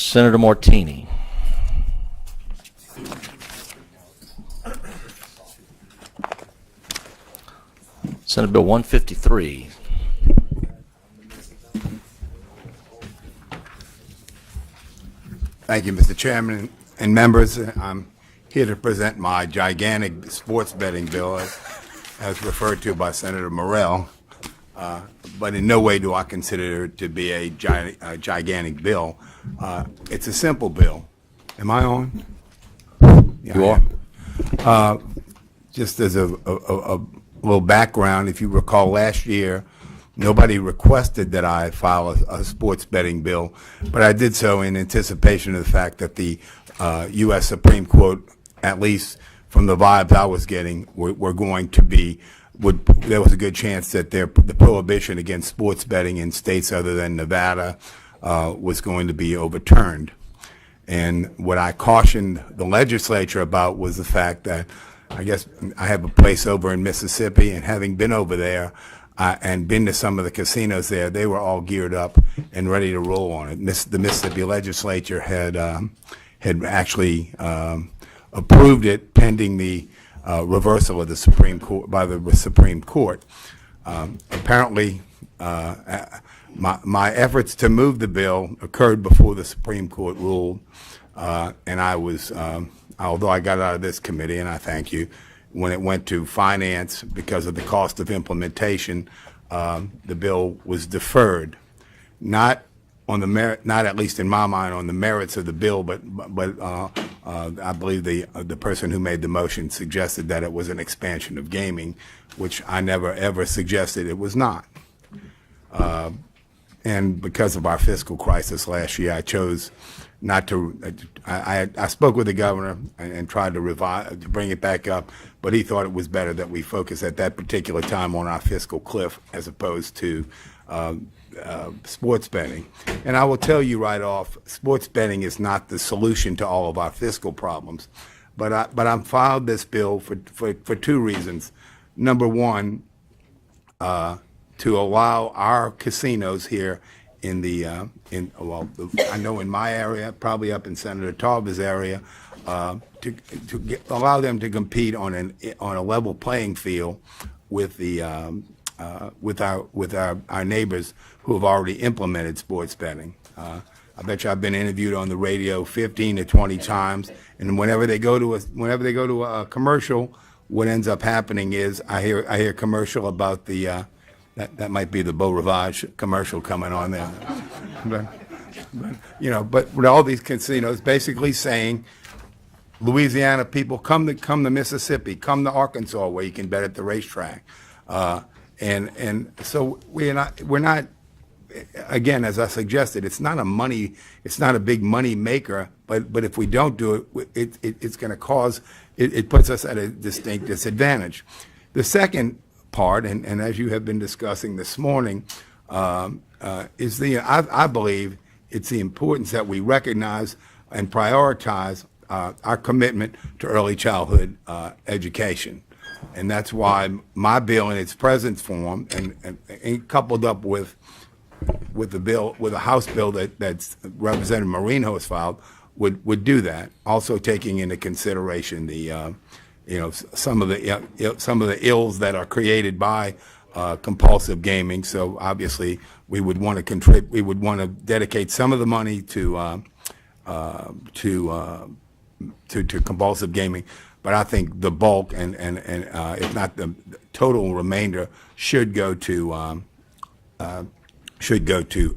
Senator Martiny. Senate Bill 153. Thank you, Mr. Chairman and members. I'm here to present my gigantic sports betting bill, as referred to by Senator Morrell. But in no way do I consider it to be a gigantic bill. It's a simple bill. Am I on? Yeah, You I are. am. Just as a little background, if you recall last year, nobody requested that I file a sports betting bill, but I did so in anticipation of the fact that the U.S. Supreme Court, at least from the vibes I was getting, were going to be, there was a good chance that the prohibition against sports betting in states other than Nevada was going to be overturned. And what I cautioned the legislature about was the fact that I guess I have a place over in Mississippi, and having been over there and been to some of the casinos there, they were all geared up and ready to roll on it. The Mississippi legislature had actually approved it pending the reversal of the Supreme Court by the Supreme Court. Apparently, my efforts to move the bill occurred before the Supreme Court ruled, and I was, although I got out of this committee, and I thank you, when it went to finance because of the cost of implementation, the bill was deferred, not on the merit, not at least in my mind on the merits of the bill, but I believe the person who made the motion suggested that it was an expansion of gaming, which I never ever suggested it was not. And because of our fiscal crisis last year, I chose not to. I spoke with the governor and tried to bring it back up, but he thought it was better that we focus at that particular time on our fiscal cliff as opposed to sports betting. And I will tell you right off, sports betting is not the solution to all of our fiscal problems. But I filed this bill for two reasons. Number one, to allow our casinos here in the I know in my area, probably up in Senator Tarver's area, allow them to compete on a level playing field with the with our neighbors who have already implemented sports betting. I bet you I've been interviewed on the radio 15 to 20 times, and whenever they go to a commercial, what ends up happening is I hear commercial about the that might be the Beau Rivage commercial coming on there, but with all these casinos basically saying, Louisiana people, come to Mississippi, come to Arkansas where you can bet at the racetrack, and so we're not. Again, as I suggested, it's not a big money maker, but if we don't do it, it's going to cause, it puts us at a distinct disadvantage. The second part, and as you have been discussing this morning, is I believe it's the importance that we recognize and prioritize our commitment to early childhood education. And that's why my bill in its present form, and coupled up with a House bill that's Representative Marino has filed, would do that. Also taking into consideration the some of the ills that are created by compulsive gaming. So obviously we would want to dedicate some of the money to compulsive gaming. But I think the bulk and if not the total remainder should go to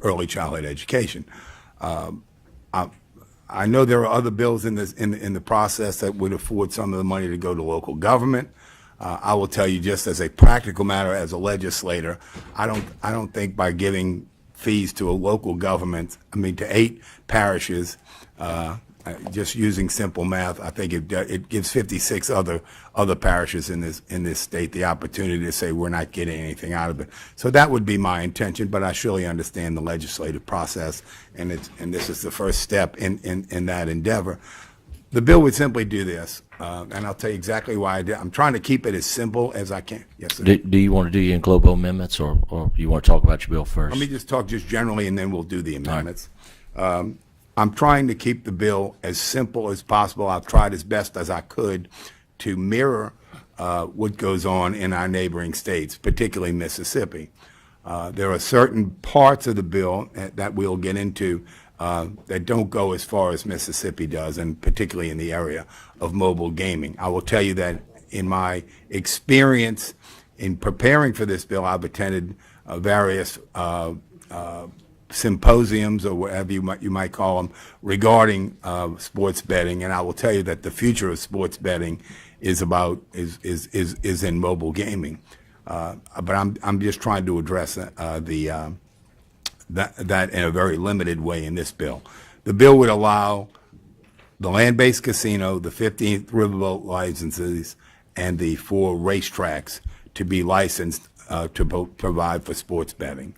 early childhood education. I know there are other bills in the process that would afford some of the money to go to local government. I will tell you, just as a practical matter, as a legislator, I don't think by giving fees to a local government, to 8 parishes, just using simple math, I think it gives 56 other parishes in this state the opportunity to say we're not getting anything out of it. So that would be my intention, but I surely understand the legislative process, and this is the first step in that endeavor. The bill would simply do this, and I'll tell you exactly why I did. I'm trying to keep it as simple as I can. Yes, sir. Do you want to do your global amendments, or you want to talk about your bill first? Let me just talk just generally, and then we'll do the amendments. I'm trying to keep the bill as simple as possible. I've tried as best as I could to mirror what goes on in our neighboring states, particularly Mississippi. There are certain parts of the bill that we'll get into that don't go as far as Mississippi does, and particularly in the area of mobile gaming. I will tell you that in my experience in preparing for this bill, I've attended various symposiums, or whatever you might call them, regarding sports betting, and I will tell you that the future of sports betting is in mobile gaming. But I'm just trying to address that in a very limited way in this bill. The bill would allow the land-based casino, the 15 riverboat licenses, and the 4 racetracks to be licensed to provide for sports betting.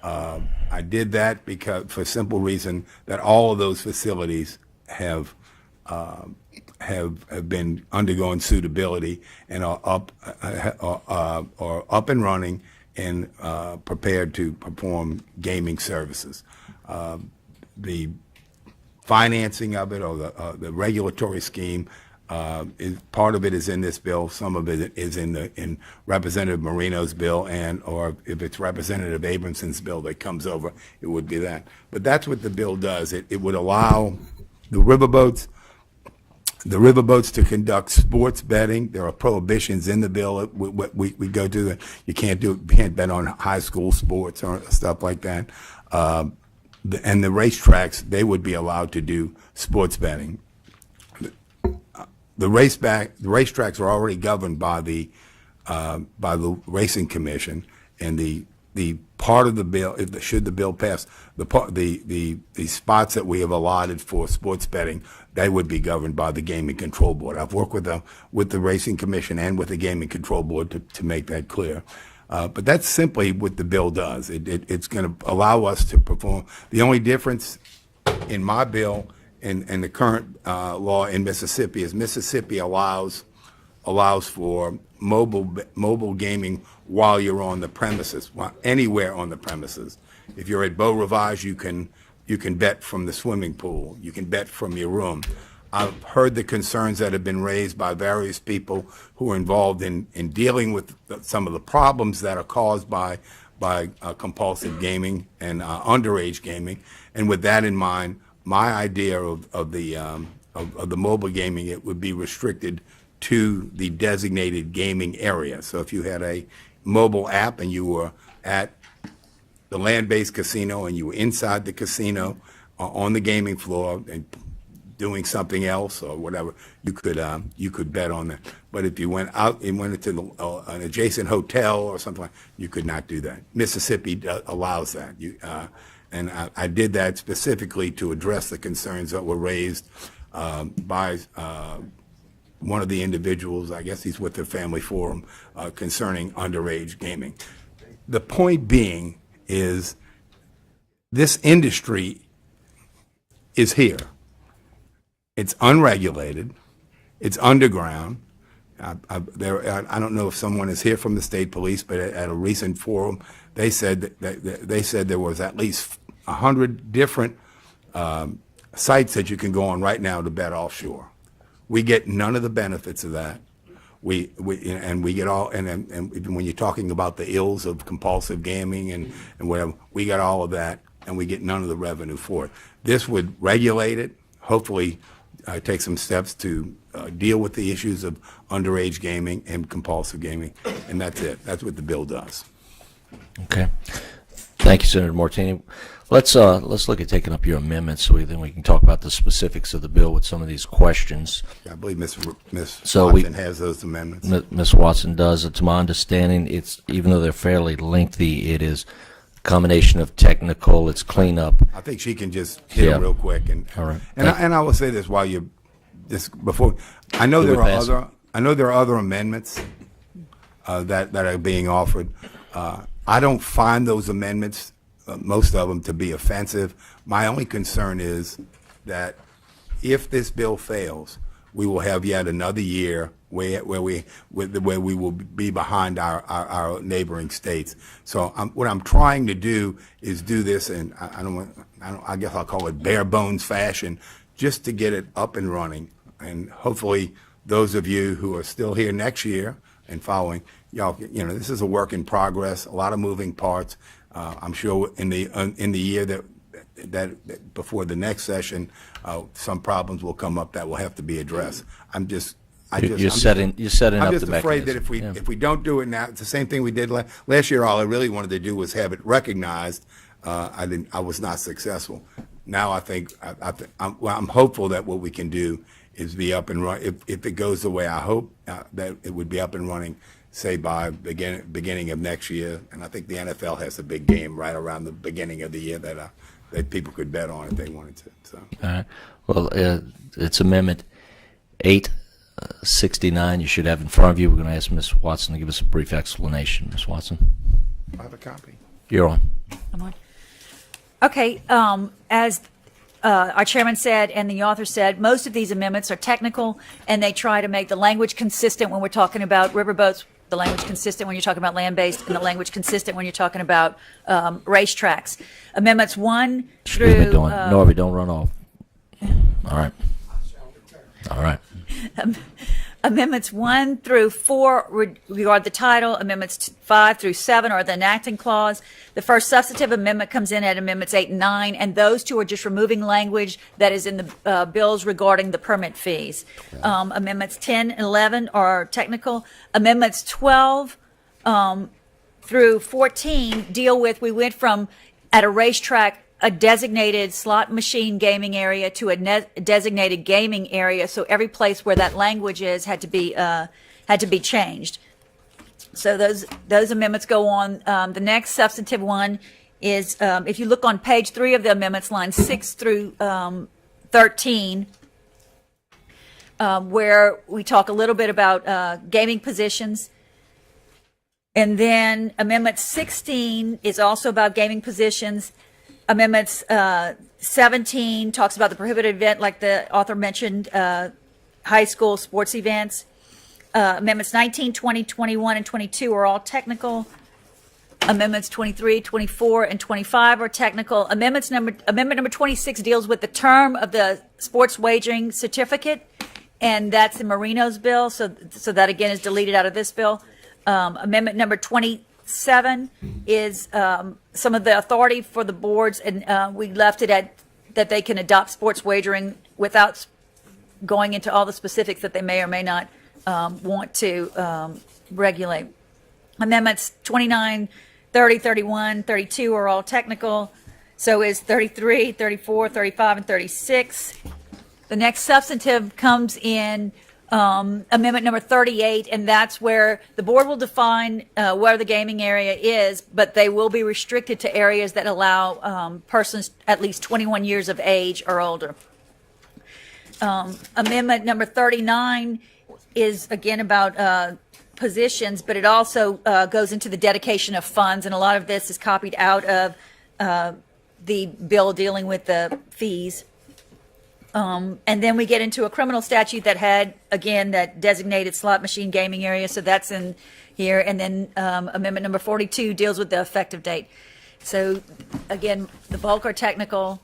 I did that because, for a simple reason, that all of those facilities have been undergoing suitability and are up and running and prepared to perform gaming services. The financing of it, or the regulatory scheme, part of it is in this bill. Some of it is in Representative Marino's bill, or if it's Representative Abramson's bill that comes over, it would be that. But that's what the bill does. It would allow the riverboats to conduct sports betting. There are prohibitions in the bill. We go to that. You can't bet on high school sports or stuff like that. And the racetracks, they would be allowed to do sports betting. The racetracks are already governed by the Racing Commission, and the part of the bill, should the bill pass, the spots that we have allotted for sports betting, they would be governed by the Gaming Control Board. I've worked with the Racing Commission and with the Gaming Control Board to make that clear. But that's simply what the bill does. It's going to allow us to perform. The only difference in my bill and the current law in Mississippi is Mississippi allows for mobile gaming while you're on the premises, anywhere on the premises. If you're at Beau Rivage, you can bet from the swimming pool. You can bet from your room. I've heard the concerns that have been raised by various people who are involved in dealing with some of the problems that are caused by compulsive gaming and underage gaming. And with that in mind, my idea of the mobile gaming, it would be restricted to the designated gaming area. So if you had a mobile app and you were at the land-based casino and you were inside the casino on the gaming floor and doing something else or whatever, you could bet on that. But if you went out and went into an adjacent hotel or something, you could not do that. Mississippi allows that. And I did that specifically to address the concerns that were raised by one of the individuals, I guess he's with the Family Forum, concerning underage gaming. The point being is this industry is here. It's unregulated. It's underground. I don't know if someone is here from the state police, but at a recent forum, they said that there was at least 100 different sites that you can go on right now to bet offshore. We get none of the benefits of that. We get all, and when you're talking about the ills of compulsive gaming and whatever, we get all of that, and we get none of the revenue for it. This would regulate it, hopefully take some steps to deal with the issues of underage gaming and compulsive gaming, and that's it. That's what the bill does. Okay. Thank you, Senator Martiny. Let's look at taking up your amendments so then we can talk about the specifics of the bill with some of these questions. Yeah, I believe Ms. So Watson has those amendments. Ms. Watson does. To my understanding, it's, even though they're fairly lengthy, it is a combination of technical, it's cleanup. I think she can just hit it real quick. All right. And I will say this while you before I know there are other amendments that are being offered. I don't find those amendments, most of them, to be offensive. My only concern is that if this bill fails, we will have yet another year where we will be behind our neighboring states. So what I'm trying to do is do this, and I guess I'll call it bare bones fashion, just to get it up and running. And hopefully those of you who are still here next year and following, y'all, this is a work in progress, a lot of moving parts. I'm sure in the year that before the next session, some problems will come up that will have to be addressed. You're setting up the mechanism. I'm just afraid that if we don't do it now, it's the same thing we did last year. All I really wanted to do was have it recognized. I was not successful. Now I think I'm hopeful that what we can do is be up and running. If it goes the way I hope, that it would be up and running, say by beginning of next year. And I think the NFL has a big game right around the beginning of the year that people could bet on if they wanted to. So. All right. Well, it's Amendment 869. You should have in front of you. We're going to ask Ms. Watson to give us a brief explanation. Ms. Watson. I have a copy. You're on. I'm on. Okay. As our chairman said and the author said, most of these amendments are technical, and they try to make the language consistent when we're talking about riverboats, the language consistent when you're talking about land-based, and the language consistent when you're talking about racetracks. Amendments 1 through... Excuse me, Norby, don't run off. All right. All right. Amendments 1 through 4 regard the title. Amendments 5 through 7 are the enacting clause. The first substantive amendment comes in at Amendments 8 and 9, and those two are just removing language that is in the bills regarding the permit fees. Amendments 10 and 11 are technical. Amendments 12 through 14 deal with, we went from at a racetrack a designated slot machine gaming area to a designated gaming area. So every place where that language is had to be changed. So those amendments go on. The next substantive one is, if you look on page 3 of the amendments, lines 6 through 13, where we talk a little bit about gaming positions. And then Amendment 16 is also about gaming positions. Amendments 17 talks about the prohibited event, like the author mentioned, high school sports events. Amendments 19, 20, 21, and 22 are all technical. Amendments 23, 24, and 25 are technical. Amendment number 26 deals with the term of the sports wagering certificate, and that's in Marino's bill, so that again is deleted out of this bill. Amendment number 27 is some of the authority for the boards, and we left it at that they can adopt sports wagering without going into all the specifics that they may or may not want to regulate. Amendments 29, 30, 31, 32 are all technical. So is 33, 34, 35, and 36. The next substantive comes in amendment number 38, and that's where the board will define where the gaming area is, but they will be restricted to areas that allow persons at least 21 years of age or older. Amendment number 39 is again about positions, but it also goes into the dedication of funds, and a lot of this is copied out of the bill dealing with the fees. And then we get into a criminal statute that had, again, that designated slot machine gaming area, so that's in here. And then amendment number 42 deals with the effective date. So, again, the bulk are technical,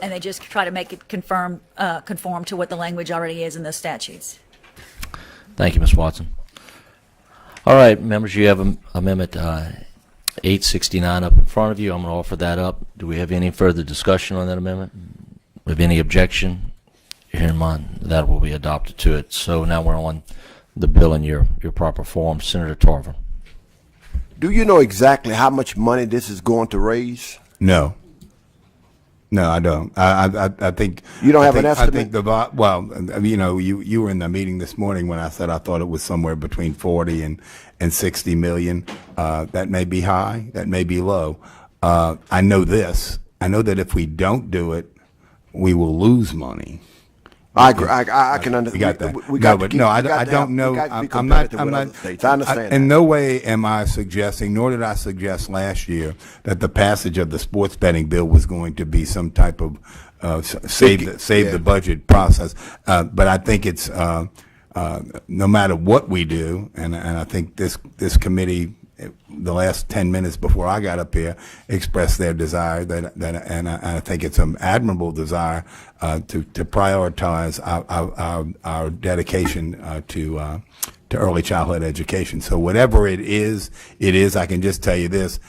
and they just try to make it conform to what the language already is in those statutes. Thank you, Ms. Watson. All right, members, you have Amendment 869 up in front of you. I'm going to offer that up. Do we have any further discussion on that amendment? With any objection, hearing none, that will be adopted to it. So now we're on the bill in your proper form. Senator Tarver. Do you know exactly how much money this is going to raise? No, I don't. I think you don't have an I estimate. think you were in the meeting this morning when I said I thought it was somewhere between 40 and 60 million. That may be high. That may be low. I know this. I know that if we don't do it, we will lose money. I agree. I can understand. We got that. I don't know. I'm not. I understand. In no way am I suggesting, nor did I suggest last year, that the passage of the sports betting bill was going to be some type of save the budget process. But I think it's no matter what we do, and I think this committee, the last 10 minutes before I got up here, expressed their desire and I think it's an admirable desire to prioritize our dedication to early childhood education. So whatever it is, I can just tell you this: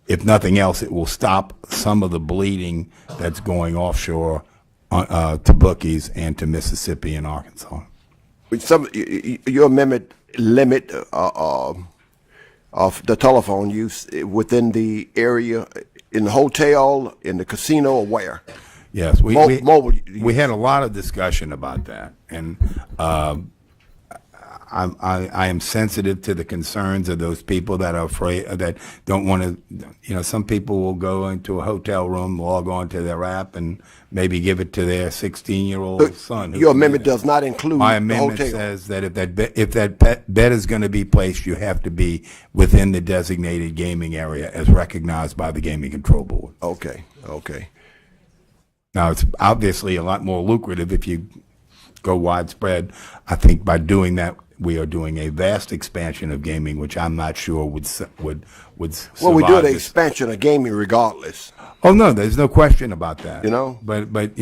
if nothing else, it will stop some of the bleeding that's going offshore to bookies and to Mississippi and Arkansas. Your amendment limit of the telephone use within the area, in the hotel, in the casino, or where? Yes, Mobile. we had a lot of discussion about that, and I am sensitive to the concerns of those people that are afraid, that don't want to. Some people will go into a hotel room, log on to their app, and maybe give it to their 16-year-old son. Your amendment does not include My the amendment hotel. says that if that bet is going to be placed, you have to be within the designated gaming area as recognized by the Gaming Control Board. Okay. Now, it's obviously a lot more lucrative if you go widespread. I think by doing that, we are doing a vast expansion of gaming, which I'm not sure would Well, we do survive the this. expansion of gaming regardless. Oh no, there's no question about that. But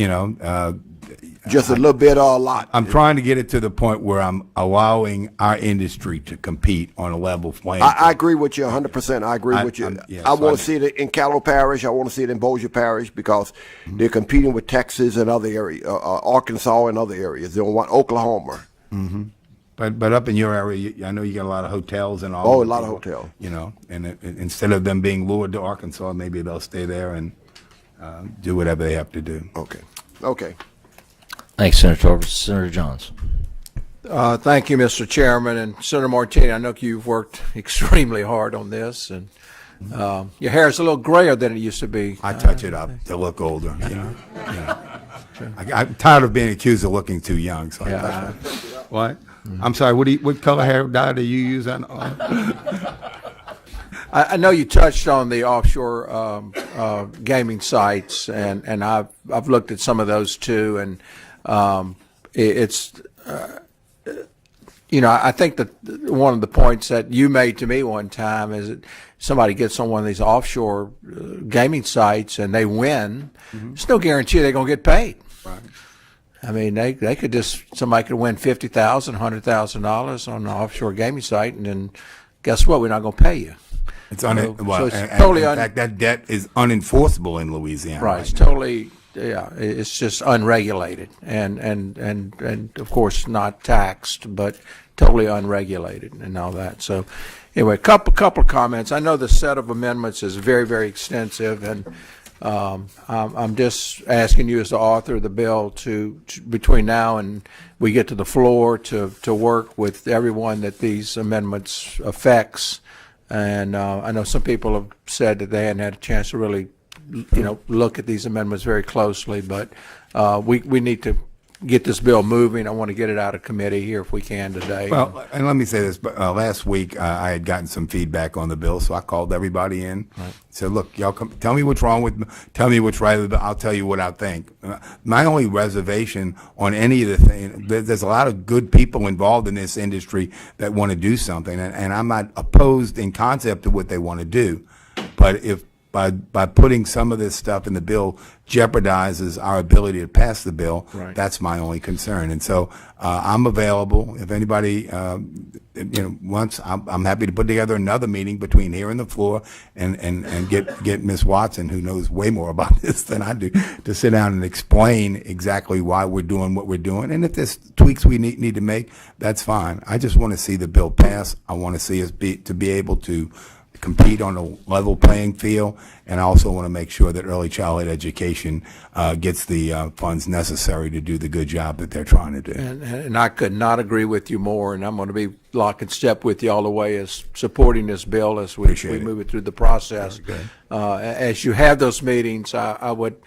Just a little bit or a lot. I'm trying to get it to the point where I'm allowing our industry to compete on a level playing field. I agree with you 100%. I agree with you. I want to see it in Calhoun Parish. I want to see it in Bossier Parish because they're competing with Texas and other areas, Arkansas and other areas. They don't want Oklahoma. But up in your area, I know you got a lot of hotels and all. Oh, a lot of hotels. And instead of them being lured to Arkansas, maybe they'll stay there and do whatever they have to do. Okay. Thanks, Senator Torres. Senator Johns. Thank you, Mr. Chairman. And Senator Martiny, I know you've worked extremely hard on this, and your hair is a little grayer than it used to be. I touch it up to look older. I'm tired of being accused of looking too young. So Yeah. What? I'm sorry. What color hair dye do you use on? I know you touched on the offshore gaming sites, and I've looked at some of those too, and I think that one of the points that you made to me one time is that somebody gets on one of these offshore gaming sites and they win. There's no guarantee they're going to get paid. Right. I mean, somebody could win $50,000, $100,000 on an offshore gaming site, and then guess what? We're not going to pay you. It's totally in fact, that debt is unenforceable in Louisiana. Right. It's totally. Yeah, it's just unregulated and of course not taxed, but totally unregulated and all that. So anyway, a couple of comments. I know the set of amendments is very, very extensive, and I'm just asking you as the author of the bill to between now and we get to the floor to work with everyone that these amendments affects. And I know some people have said that they hadn't had a chance to really look at these amendments very closely, but we need to get this bill moving. I want to get it out of committee here if we can today. Well, and let me say this, but last week I had gotten some feedback on the bill, so I called everybody in. Right. Said, look, y'all come, tell me what's wrong with me, tell me what's right with it, I'll tell you what I think. My only reservation on any of the things, there's a lot of good people involved in this industry that want to do something, and I'm not opposed in concept to what they want to do, but if by putting some of this stuff in the bill jeopardizes our ability to pass the bill. Right. That's my only concern. And so I'm available. If anybody wants, I'm happy to put together another meeting between here and the floor and get Ms. Watson, who knows way more about this than I do, to sit down and explain exactly why we're doing what we're doing. And if there's tweaks we need to make, that's fine. I just want to see the bill pass. I want to see us be able to compete on a level playing field, and I also want to make sure that early childhood education gets the funds necessary to do the good job that they're trying to do. And I could not agree with you more, and I'm going to be lock and step with you all the way as supporting this bill as we move it through the process. As you have those meetings, I would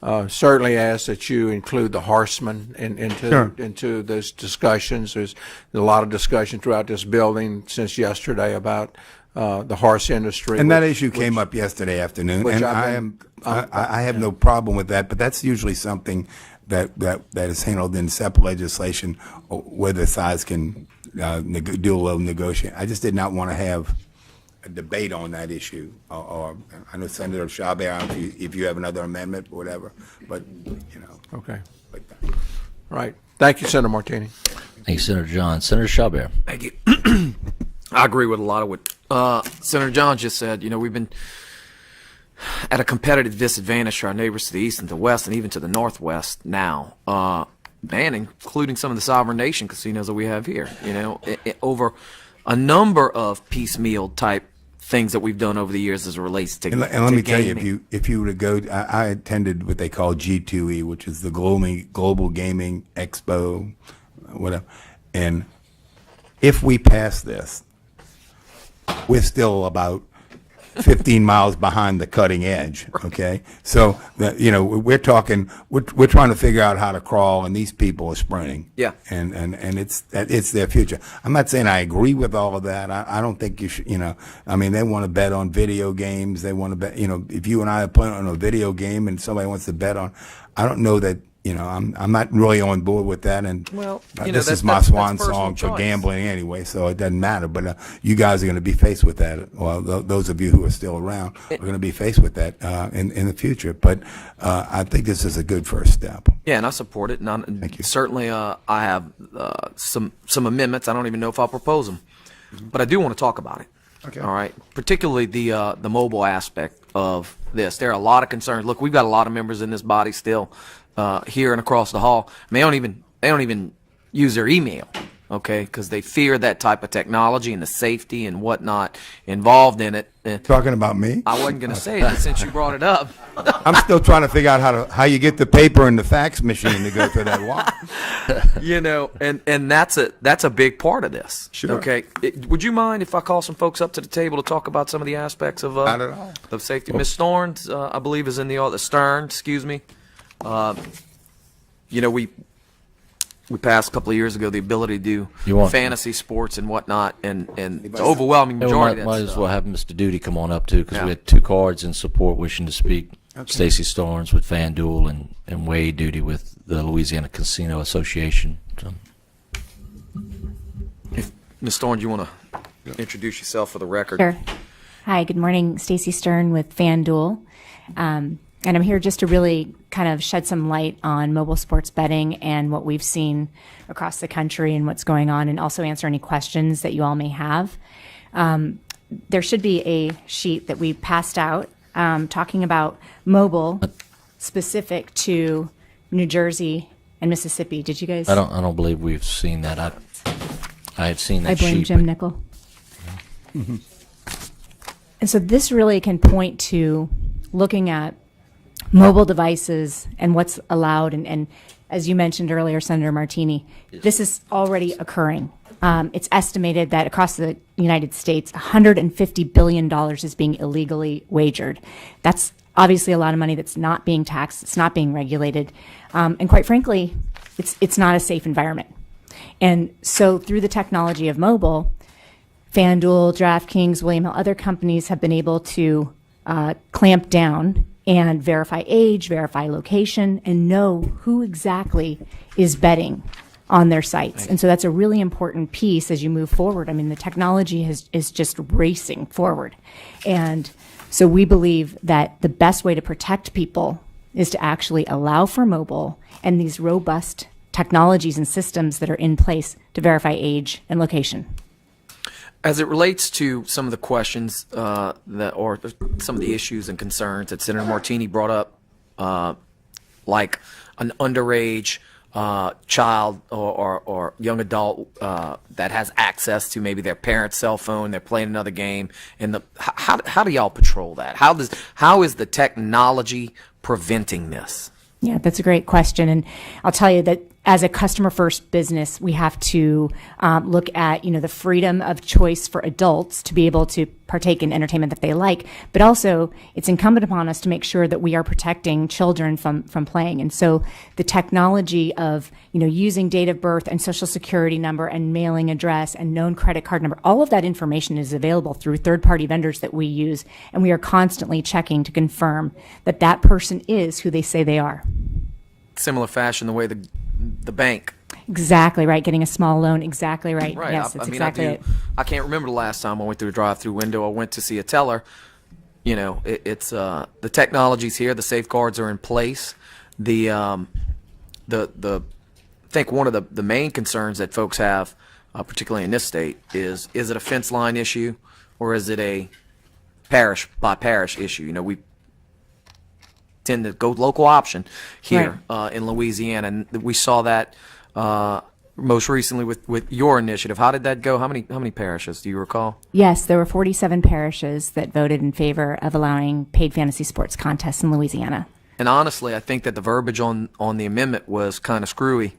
certainly ask that you include the horsemen into those discussions. There's a lot of discussion throughout this building since yesterday about the horse industry. And that issue came up yesterday afternoon, and I have no problem with that, but that's usually something that is handled in separate legislation where the sides can do a little negotiating. I just did not want to have a debate on that issue. Or I know Senator Chabert, if you have another amendment or whatever, but, you know. Okay. But, Right. Thank you, Senator Martini. Thank you, Senator John. Senator Chabert. Thank you. I agree with a lot of what Senator John just said. You know, we've been at a competitive disadvantage to our neighbors to the east and the west and even to the northwest now, and including some of the sovereign nation casinos that we have here, you know, over a number of piecemeal type things that we've done over the years as it relates to and let me tell gaming. you, if you were to go, I attended what they call G2E, which is the Global Gaming Expo, whatever. And if we pass this, we're still about 15 miles behind the cutting edge. Okay, so you know we're trying to figure out how to crawl, and these people are sprinting. Yeah, and it's their future. I'm not saying I agree with all of that. I don't think you should. You know, I mean, they want to bet on video games. They want to bet. You know, if you and I are playing on a video game and somebody wants to bet on, I don't know that. You know, I'm not really on board with that, and well, this is my swan song for gambling anyway, so it doesn't matter. But you guys are going to be faced with that. Well, those of you who are still around are going to be faced with that in the future. But I think this is a good first step. Yeah, and I support it. And Thank you. Certainly, I have some amendments. I don't even know if I'll propose them, but I do want to talk about it. Okay. All right. Particularly the mobile aspect of this. There are a lot of concerns. Look, we've got a lot of members in this body still. Here and across the hall, I mean, they don't even use their email, okay, because they fear that type of technology and the safety and whatnot involved in it. Talking about me? I wasn't going to say it since you brought it up. I'm still trying to figure out how you get the paper and the fax machine to go through that wall. You know, and that's a big part of this. Sure. Okay. Would you mind if I call some folks up to the table to talk about some of the aspects of Not at all. of safety? Ms. Thorns, I believe, is in the Stern. Excuse me. You know, we passed a couple of years ago the ability to do fantasy sports and whatnot, and the overwhelming majority of that might as stuff. well have Mr. Duty come on up too, because Yeah. we had two cards in support wishing to speak. Stacy Storms with FanDuel and Wade Duty with the Louisiana Casino Association. So, Ms. Thorne, you want to introduce yourself for the record? Sure. Hi, good morning. Stacy Stern with FanDuel. And I'm here just to really kind of shed some light on mobile sports betting and what we've seen across the country and what's going on, and also answer any questions that you all may have. There should be a sheet that we passed out talking about mobile specific to New Jersey and Mississippi. Did you guys? I don't believe we've seen that. I had seen that I blame sheet. Jim Nickel. And so this really can point to looking at mobile devices and what's allowed. And as you mentioned earlier, Senator Martini, this is already occurring. It's estimated that across the United States, $150 billion is being illegally wagered. That's obviously a lot of money that's not being taxed. It's not being regulated. And quite frankly, it's not a safe environment. And so through the technology of mobile, FanDuel, DraftKings, William Hill, other companies have been able to clamp down and verify age, verify location, and know who exactly is betting on their sites. And so that's a really important piece as you move forward. I mean, the technology is just racing forward. And so we believe that the best way to protect people is to actually allow for mobile and these robust technologies and systems that are in place to verify age and location. As it relates to some of the questions or some of the issues and concerns that Senator Martini brought up, like an underage child or young adult that has access to maybe their parent's cell phone, they're playing another game, and how do y'all patrol that? How is the technology preventing this? Yeah, that's a great question. And I'll tell you that as a customer first business, we have to look at, the freedom of choice for adults to be able to partake in entertainment that they like. But also it's incumbent upon us to make sure that we are protecting children from playing. And so the technology of, using date of birth and social security number and mailing address and known credit card number, all of that information is available through third party vendors that we use. And we are constantly checking to confirm that that person is who they say they are. similar fashion the way the bank. Exactly right. Getting a small loan. Exactly right. Right. Yes, I it's mean, exactly it. I can't remember the last time I went through a drive-through window. I went to see a teller. You know, it's the technology's here. The safeguards are in place. I think one of the main concerns that folks have, particularly in this state, is it a fence line issue or is it a parish by parish issue? You know, we tend to go local option here in Louisiana, and we saw that most recently with your initiative. How did that go? How many parishes do you recall? Yes, there were 47 parishes that voted in favor of allowing paid fantasy sports contests in Louisiana. And honestly, I think that the verbiage on the amendment was kind of screwy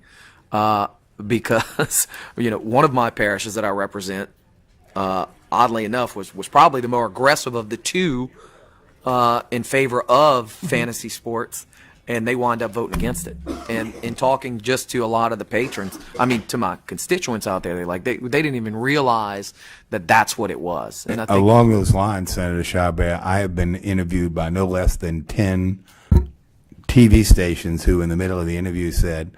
because you know, one of my parishes that I represent, oddly enough, was probably the more aggressive of the two in favor of fantasy sports, and they wind up voting against it. And in talking just to a lot of the patrons, I mean, to my constituents out there, they didn't even realize that that's what it was. And I think Along those lines, Senator Chabert, I have been interviewed by no less than 10 TV stations who, in the middle of the interview, said,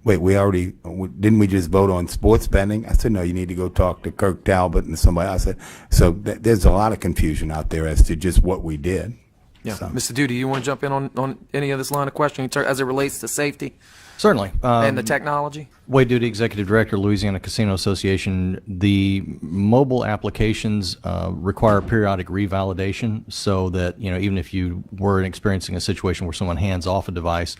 "Wait, didn't we just vote on sports betting?" I said, "No, you need to go talk to Kirk Talbot and somebody." I said, so there's a lot of confusion out there as to just what we did. yeah. So. Mr. Duty, you want to jump in on any of this line of questioning as it relates to safety Certainly. and the technology? Wade Duty, Executive Director, Louisiana Casino Association. The mobile applications require periodic revalidation so that, you know, even if you were experiencing a situation where someone hands off a device,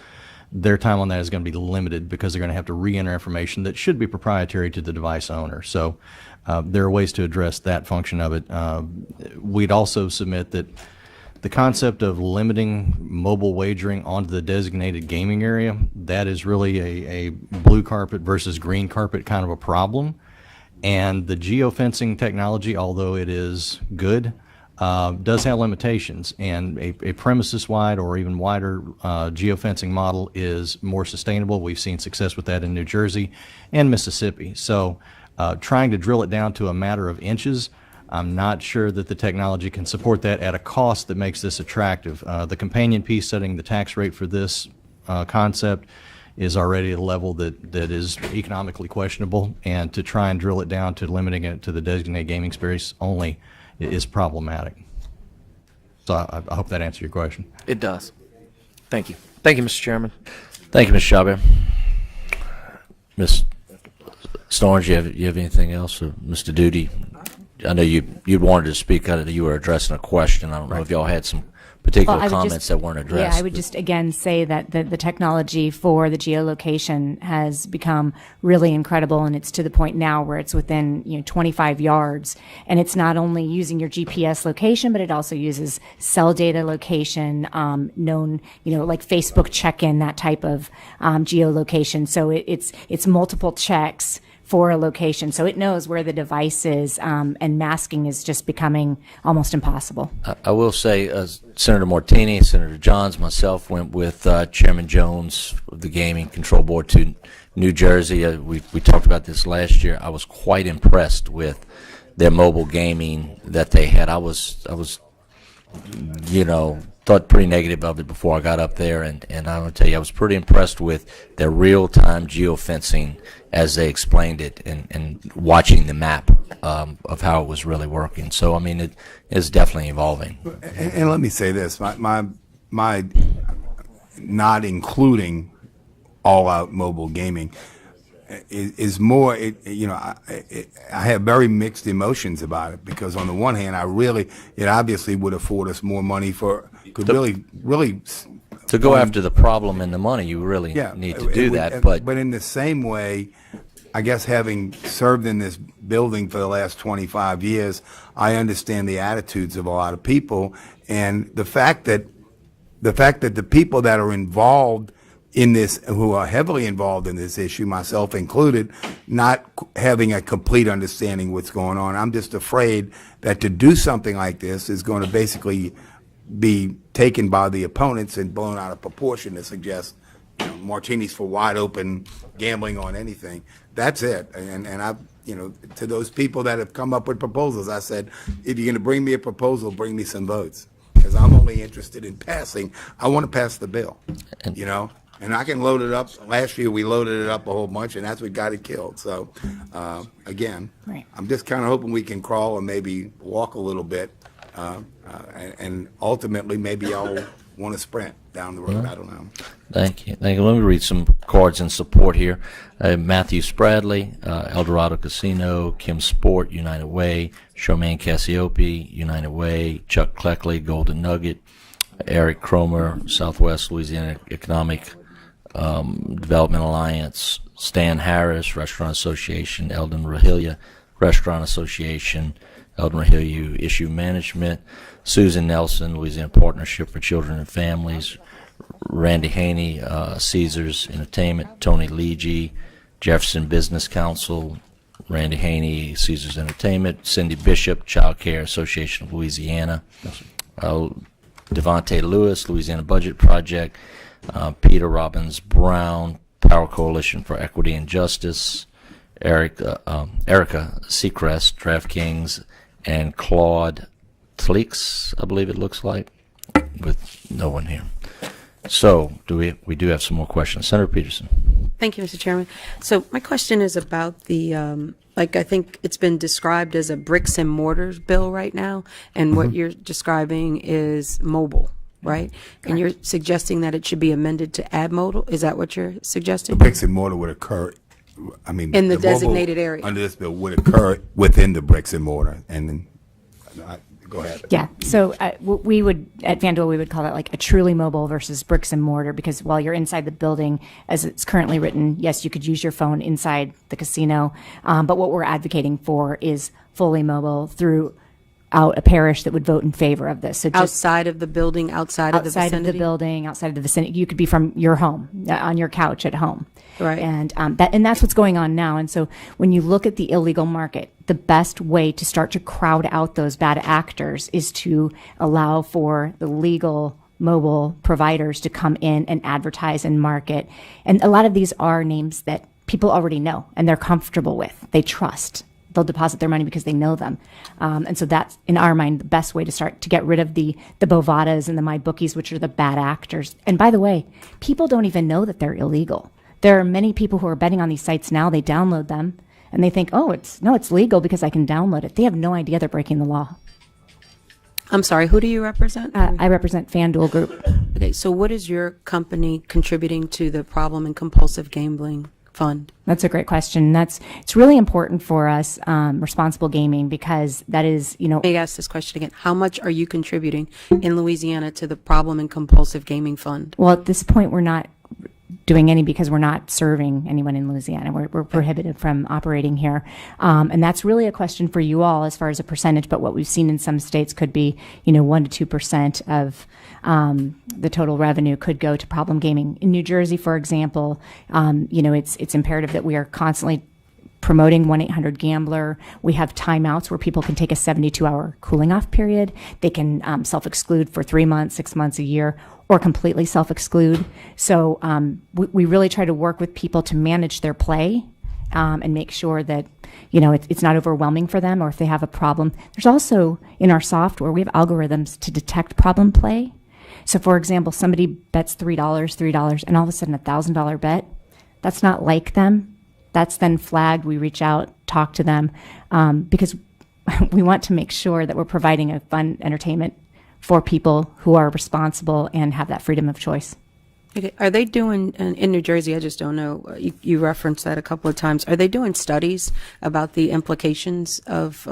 their time on that is going to be limited because they're going to have to re-enter information that should be proprietary to the device owner. So there are ways to address that function of it. We'd also submit that the concept of limiting mobile wagering onto the designated gaming area, that is really a blue carpet versus green carpet kind of a problem. And the geofencing technology, although it is good, does have limitations. And a premises-wide or even wider geofencing model is more sustainable. We've seen success with that in New Jersey and Mississippi. So trying to drill it down to a matter of inches, I'm not sure that the technology can support that at a cost that makes this attractive. The companion piece setting the tax rate for this concept is already at a level that is economically questionable, and to try and drill it down to limiting it to the designated gaming space only is problematic. So I hope that answers your question. It does. Thank you. Thank you, Mr. Chairman. Thank you, Ms. Chabert. Ms. Starnes, you have anything else? Or Mr. Duty? I know you wanted to speak out of you were addressing a question. I don't know if y'all had some particular Well, I would comments just- that weren't addressed. Yeah, I would just again say that the technology for the geolocation has become really incredible, and it's to the point now where it's within 25 yards, and it's not only using your GPS location, but it also uses cell data location, known like Facebook check-in, that type of geolocation. So it's multiple checks for a location, so it knows where the device is, and masking is just becoming almost impossible. I will say, Senator Martiny, Senator Johns, myself went with Chairman Jones of the Gaming Control Board to New Jersey. We talked about this last year. I was quite impressed with their mobile gaming that they had. I was thought pretty negative of it before I got up there, and I'm going to tell you, I was pretty impressed with their real-time geofencing as they explained it, and watching the map of how it was really working. So, I mean, it is definitely evolving. And let me say this, my not including all-out mobile gaming is more, I have very mixed emotions about it, because on the one hand, it obviously would afford us more money really To go after the problem and the money, you really need to do that. But in the same way, I guess, having served in this building for the last 25 years, I understand the attitudes of a lot of people, and the fact that the people that are involved in this, who are heavily involved in this issue, myself included, not having a complete understanding what's going on. I'm just afraid that to do something like this is going to basically be taken by the opponents and blown out of proportion to suggest martinis for wide open gambling on anything. That's it. And I, to those people that have come up with proposals, I said, if you're going to bring me a proposal, bring me some votes, because I'm only interested in passing. I want to pass the bill, And I can load it up. Last year, we loaded it up a whole bunch, and that's what got it killed. So, again, Right. I'm just kind of hoping we can crawl and maybe walk a little bit. And ultimately, maybe I'll want to sprint down the road. I don't know. Thank you. Thank you. Let me read some cards in support here. Matthew Spradley, El Dorado Casino, Kim Sport, United Way, Charmaine Cassiope, United Way, Chuck Cleckley, Golden Nugget, Eric Cromer, Southwest Louisiana Economic Development Alliance, Stan Harris, Restaurant Association, Eldon Rahilya, Restaurant Association, Eldon Rahilya Issue Management, Susan Nelson, Louisiana Partnership for Children and Families, Randy Haney, Caesars Entertainment, Tony Leege, Jefferson Business Council, Randy Haney, Caesars Entertainment, Cindy Bishop, Child Care Association of Louisiana, Devontae Lewis, Louisiana Budget Project, Peter Robbins Brown, Power Coalition for Equity and Justice, Erica Seacrest, DraftKings, and Claude Tlix, I believe it looks like, with no one here. So, we do have some more questions. Senator Peterson. Thank you, Mr. Chairman. So my question is about the, I think it's been described as a bricks and mortars bill right now, and what you're describing is mobile, right? And you're suggesting that it should be amended to add mobile? Is that what you're suggesting? Bricks and mortar would occur, In the mobile designated area. under this bill would occur within the bricks and mortar. And then, go ahead. Yeah. So we would, at FanDuel, we would call that like a truly mobile versus bricks and mortar, because while you're inside the building, as it's currently written, yes, you could use your phone inside the casino. But what we're advocating for is fully mobile throughout a parish that would vote in favor of this. So just Outside of the building, outside of the outside of vicinity? the building, outside of the vicinity. You could be from your home, on your couch at home. Right. And that's what's going on now. And so when you look at the illegal market, the best way to start to crowd out those bad actors is to allow for the legal mobile providers to come in and advertise and market. And a lot of these are names that people already know and they're comfortable with. They trust. They'll deposit their money because they know them. And so that's, in our mind, the best way to start to get rid of the Bovadas and the MyBookies, which are the bad actors. And by the way, people don't even know that they're illegal. There are many people who are betting on these sites now. They download them and they think, oh, it's legal because I can download it. They have no idea they're breaking the law. I'm sorry, who do you represent? I represent FanDuel Group. Okay, so what is your company contributing to the Problem and Compulsive Gambling Fund? That's a great question. It's really important for us, responsible gaming, because that is, Let me ask this question again. How much are you contributing in Louisiana to the Problem and Compulsive Gaming Fund? well, at this point, we're not doing any because we're not serving anyone in Louisiana. We're prohibited from operating here. And that's really a question for you all as far as a percentage, but what we've seen in some states could be, 1 to 2% of the total revenue could go to problem gaming. In New Jersey, for example, it's imperative that we are constantly promoting 1-800-GAMBLER. We have timeouts where people can take a 72-hour cooling off period. They can self-exclude for 3 months, 6 months, a year, or completely self-exclude. So we really try to work with people to manage their play and make sure that, it's not overwhelming for them, or if they have a problem. There's also, in our software, we have algorithms to detect problem play. So for example, somebody bets $3, and all of a sudden $1,000 bet, that's not like them. That's then flagged. We reach out, talk to them, because we want to make sure that we're providing a fun entertainment for people who are responsible and have that freedom of choice. Okay. Are they doing, in New Jersey, I just don't know, you referenced that a couple of times, are they doing studies about the implications of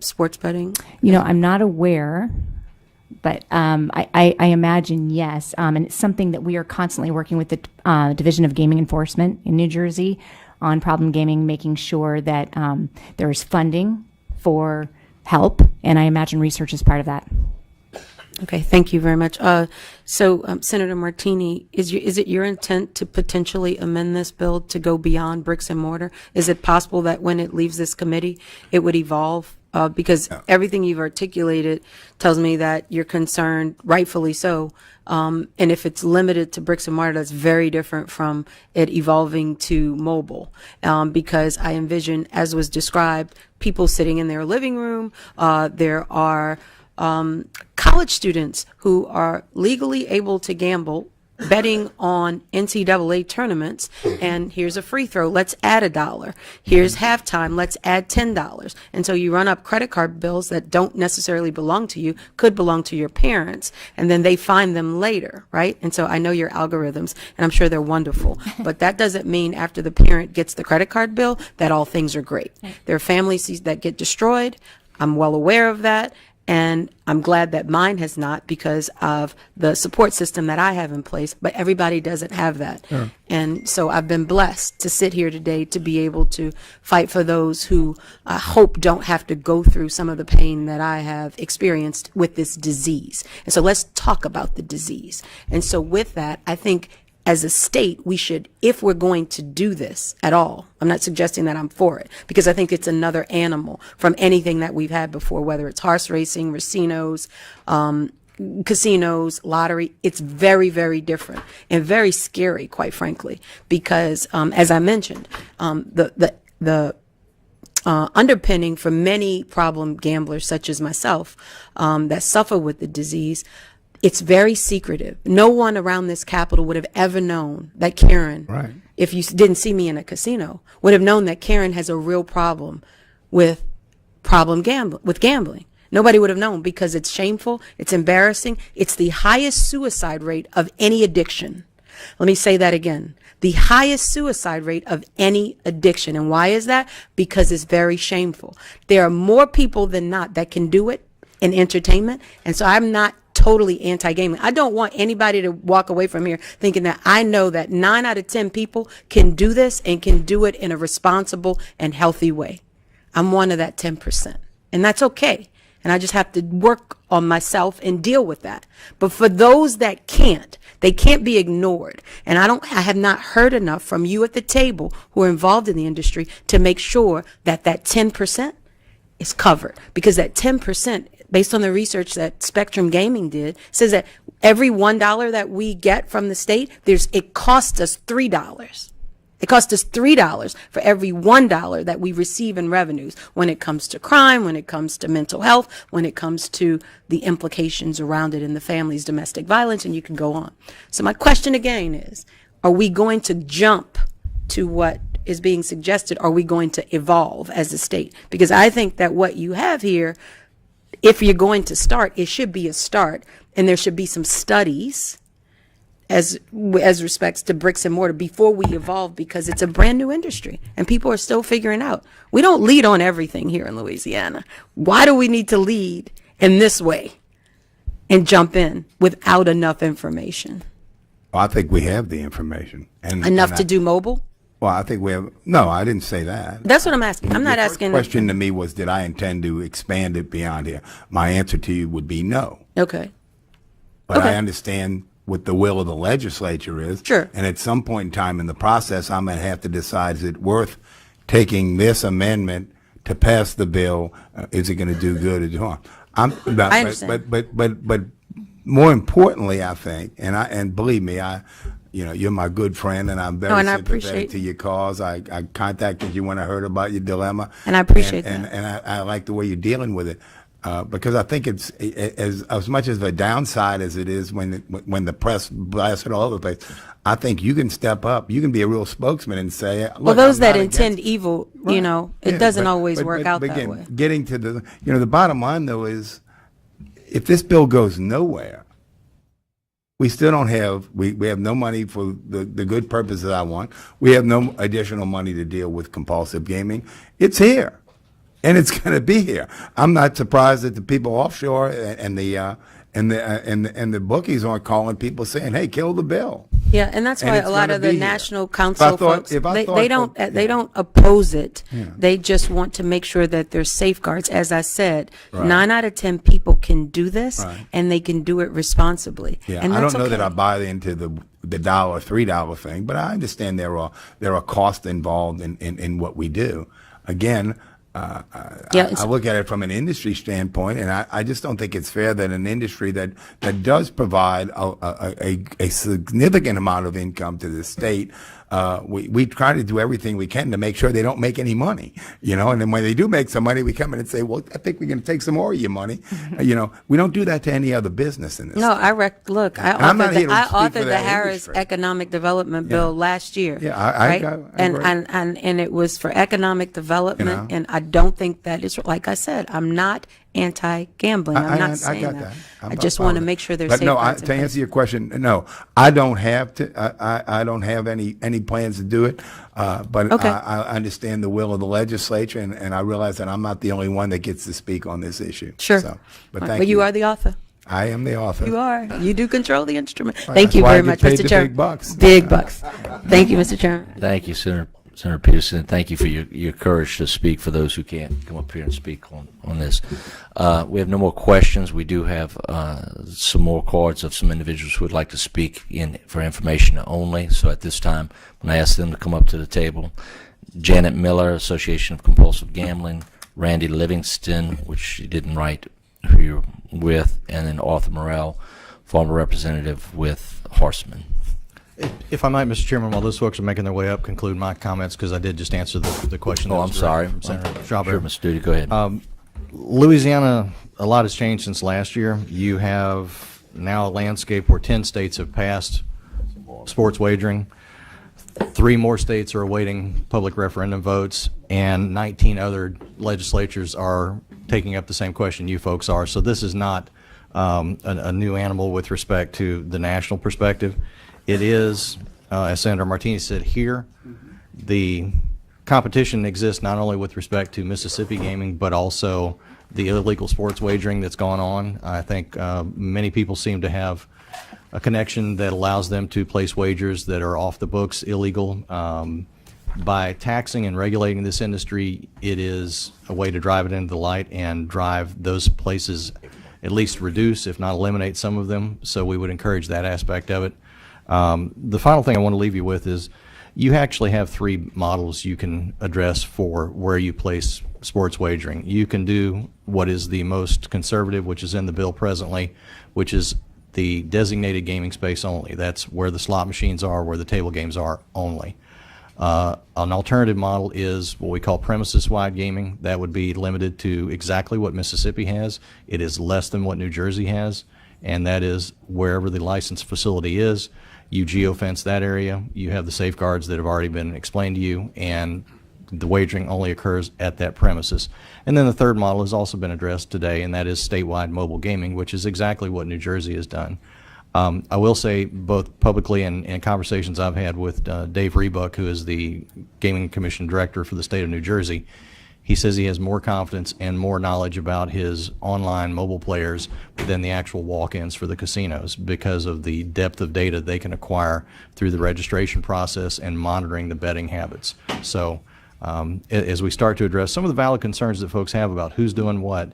sports betting? I'm not aware, but I imagine yes. And it's something that we are constantly working with the Division of Gaming Enforcement in New Jersey on problem gaming, making sure that there is funding for help, and I imagine research is part of that. Okay, thank you very much. So, Senator Martiny, is it your intent to potentially amend this bill to go beyond bricks and mortar? Is it possible that when it leaves this committee, it would evolve? Because everything you've articulated tells me that you're concerned, rightfully so. And if it's limited to bricks and mortar, that's very different from it evolving to mobile. Because I envision, as was described, people sitting in their living room. There are college students who are legally able to gamble betting on NCAA tournaments, and here's a free throw, let's add $1. Here's halftime, let's add $10. And so you run up credit card bills that don't necessarily belong to you, could belong to your parents, and then they find them later, right? And so I know your algorithms, and I'm sure they're wonderful, but that doesn't mean after the parent gets the credit card bill that all things are great. There are families that get destroyed. I'm well aware of that. And I'm glad that mine has not because of the support system that I have in place, but everybody doesn't have that. Sure. And so I've been blessed to sit here today to be able to fight for those who I hope don't have to go through some of the pain that I have experienced with this disease. And so let's talk about the disease. And so with that, I think as a state, we should, if we're going to do this at all, I'm not suggesting that I'm for it, because I think it's another animal from anything that we've had before, whether it's horse racing, racinos, casinos, lottery. It's very, very different and very scary, quite frankly, because as I mentioned, the underpinning for many problem gamblers such as myself that suffer with the disease, it's very secretive. No one around this Capitol would have ever known that Karen, right, if you didn't see me in a casino, would have known that Karen has a real problem with gambling. Nobody would have known because it's shameful, it's embarrassing, it's the highest suicide rate of any addiction. Let me say that again. The highest suicide rate of any addiction. And why is that? Because it's very shameful. There are more people than not that can do it in entertainment. And so I'm not totally anti-gaming. I don't want anybody to walk away from here thinking that I know that 9 out of 10 people can do this and can do it in a responsible and healthy way. I'm one of that 10%. And that's okay. And I just have to work on myself and deal with that. But for those that can't, they can't be ignored. And I have not heard enough from you at the table who are involved in the industry to make sure that that 10% is covered. Because that 10%, based on the research that Spectrum Gaming did, says that every $1 that we get from the state, it costs us $3. It costs us $3 for every $1 that we receive in revenues when it comes to crime, when it comes to mental health, when it comes to the implications around it in the family's domestic violence, and you can go on. So my question again is, are we going to jump to what is being suggested? Are we going to evolve as a state? Because I think that what you have here, if you're going to start, it should be a start, and there should be some studies as respects to bricks and mortar before we evolve, because it's a brand new industry and people are still figuring out. We don't lead on everything here in Louisiana. Why do we need to lead in this way and jump in without enough information? Well, I think we have the information. Enough to do mobile? Well, I think we have. No, I didn't say that. That's what I'm asking. I'm not asking. The question to me was, did I intend to expand it beyond here? My answer to you would be no. Okay. But I understand what the will of the legislature is. Sure. And at some point in time in the process, I'm going to have to decide, is it worth taking this amendment to pass the bill? Is it going to do good or do harm? I understand. But more importantly, I think, and believe me, you're my good friend, and I'm very sympathetic to your cause. I contacted you when I heard about your dilemma, and I appreciate that. And I like the way you're dealing with it, because I think it's as much as a downside as it is when the press blasts it all over the place. I think you can step up. You can be a real spokesman and say, look, well, those that intend evil, right. It doesn't always work out that way. Getting to the bottom line though is, if this bill goes nowhere, we still don't have, we have no money for the good purposes I want. We have no additional money to deal with compulsive gaming. It's here, and it's going to be here. I'm not surprised that the people offshore and the bookies aren't calling people saying, hey, kill the bill. Yeah, and that's why a lot of the National Council folks, they don't oppose it. Yeah. They just want to make sure that there's safeguards. As I said, right. 9 out of 10 people can do this, right. and they can do it responsibly. Yeah, and I don't know that I buy into the $1, $3 thing, but I understand there are costs involved in what we do. Again, I look at it from an industry standpoint, and I just don't think it's fair that an industry that does provide a significant amount of income to the state we try to do everything we can to make sure they don't make any money, and then when they do make some money, we come in and say, well, I think we're going to take some more of your money. We don't do that to any other business in this No, state. Look, I'm not here to I speak for authored the that Harris industry. Economic Development Bill last year. Yeah, I right? agree. And it was for economic development, You know? and I don't think that is, like I said, I'm not anti-gambling. I'm not saying got that. I'm I just fine want to with it. make sure there's But no, safeguards in to place. answer your question, no, I don't have I don't have any plans to do it. But Okay. I understand the will of the legislature, and I realize that I'm not the only one that gets to speak on this issue. Sure. So, but All right, thank but you. you are the author. I am the author. You are. You do control the instrument. Right, Thank that's you why I very get much, paid Mr. the Chairman. big bucks. Big bucks. Thank you, Mr. Chairman. Thank you, Senator Peterson, and thank you for your courage to speak for those who can't come up here and speak on this. We have no more questions. We do have some more cards of some individuals who would like to speak for information only. So at this time, when I ask them to come up to the table, Janet Miller, Association of Compulsive Gambling, Randy Livingston, which she didn't write who you're with, and then Arthur Morrell, former representative with Horseman. If I might, Mr. Chairman, while those folks are making their way up, conclude my comments because I did just answer the question. Oh, that I'm was sorry. directed from Senator Sure, Strawberry. Mr. Duty, go ahead. Louisiana, a lot has changed since last year. You have now a landscape where 10 states have passed sports wagering. 3 more states are awaiting public referendum votes, and 19 other legislatures are taking up the same question you folks are. So this is not a new animal with respect to the national perspective. It is, as Senator Martiny said here, the competition exists not only with respect to Mississippi gaming, but also the illegal sports wagering that's gone on. I think many people seem to have a connection that allows them to place wagers that are off the books illegal. By taxing and regulating this industry, it is a way to drive it into the light and drive those places, at least reduce, if not eliminate some of them. So we would encourage that aspect of it. The final thing I want to leave you with is you actually have 3 models you can address for where you place sports wagering. You can do what is the most conservative, which is in the bill presently, which is the designated gaming space only. That's where the slot machines are, where the table games are only. An alternative model is what we call premises-wide gaming. That would be limited to exactly what Mississippi has. It is less than what New Jersey has, and that is wherever the licensed facility is, you geofence that area. You have the safeguards that have already been explained to you, and the wagering only occurs at that premises. And then the third model has also been addressed today, and that is statewide mobile gaming, which is exactly what New Jersey has done. I will say, both publicly and in conversations I've had with Dave Rebuck, who is the Gaming Commission Director for the state of New Jersey, he says he has more confidence and more knowledge about his online mobile players than the actual walk-ins for the casinos because of the depth of data they can acquire through the registration process and monitoring the betting habits. So as we start to address some of the valid concerns that folks have about who's doing what,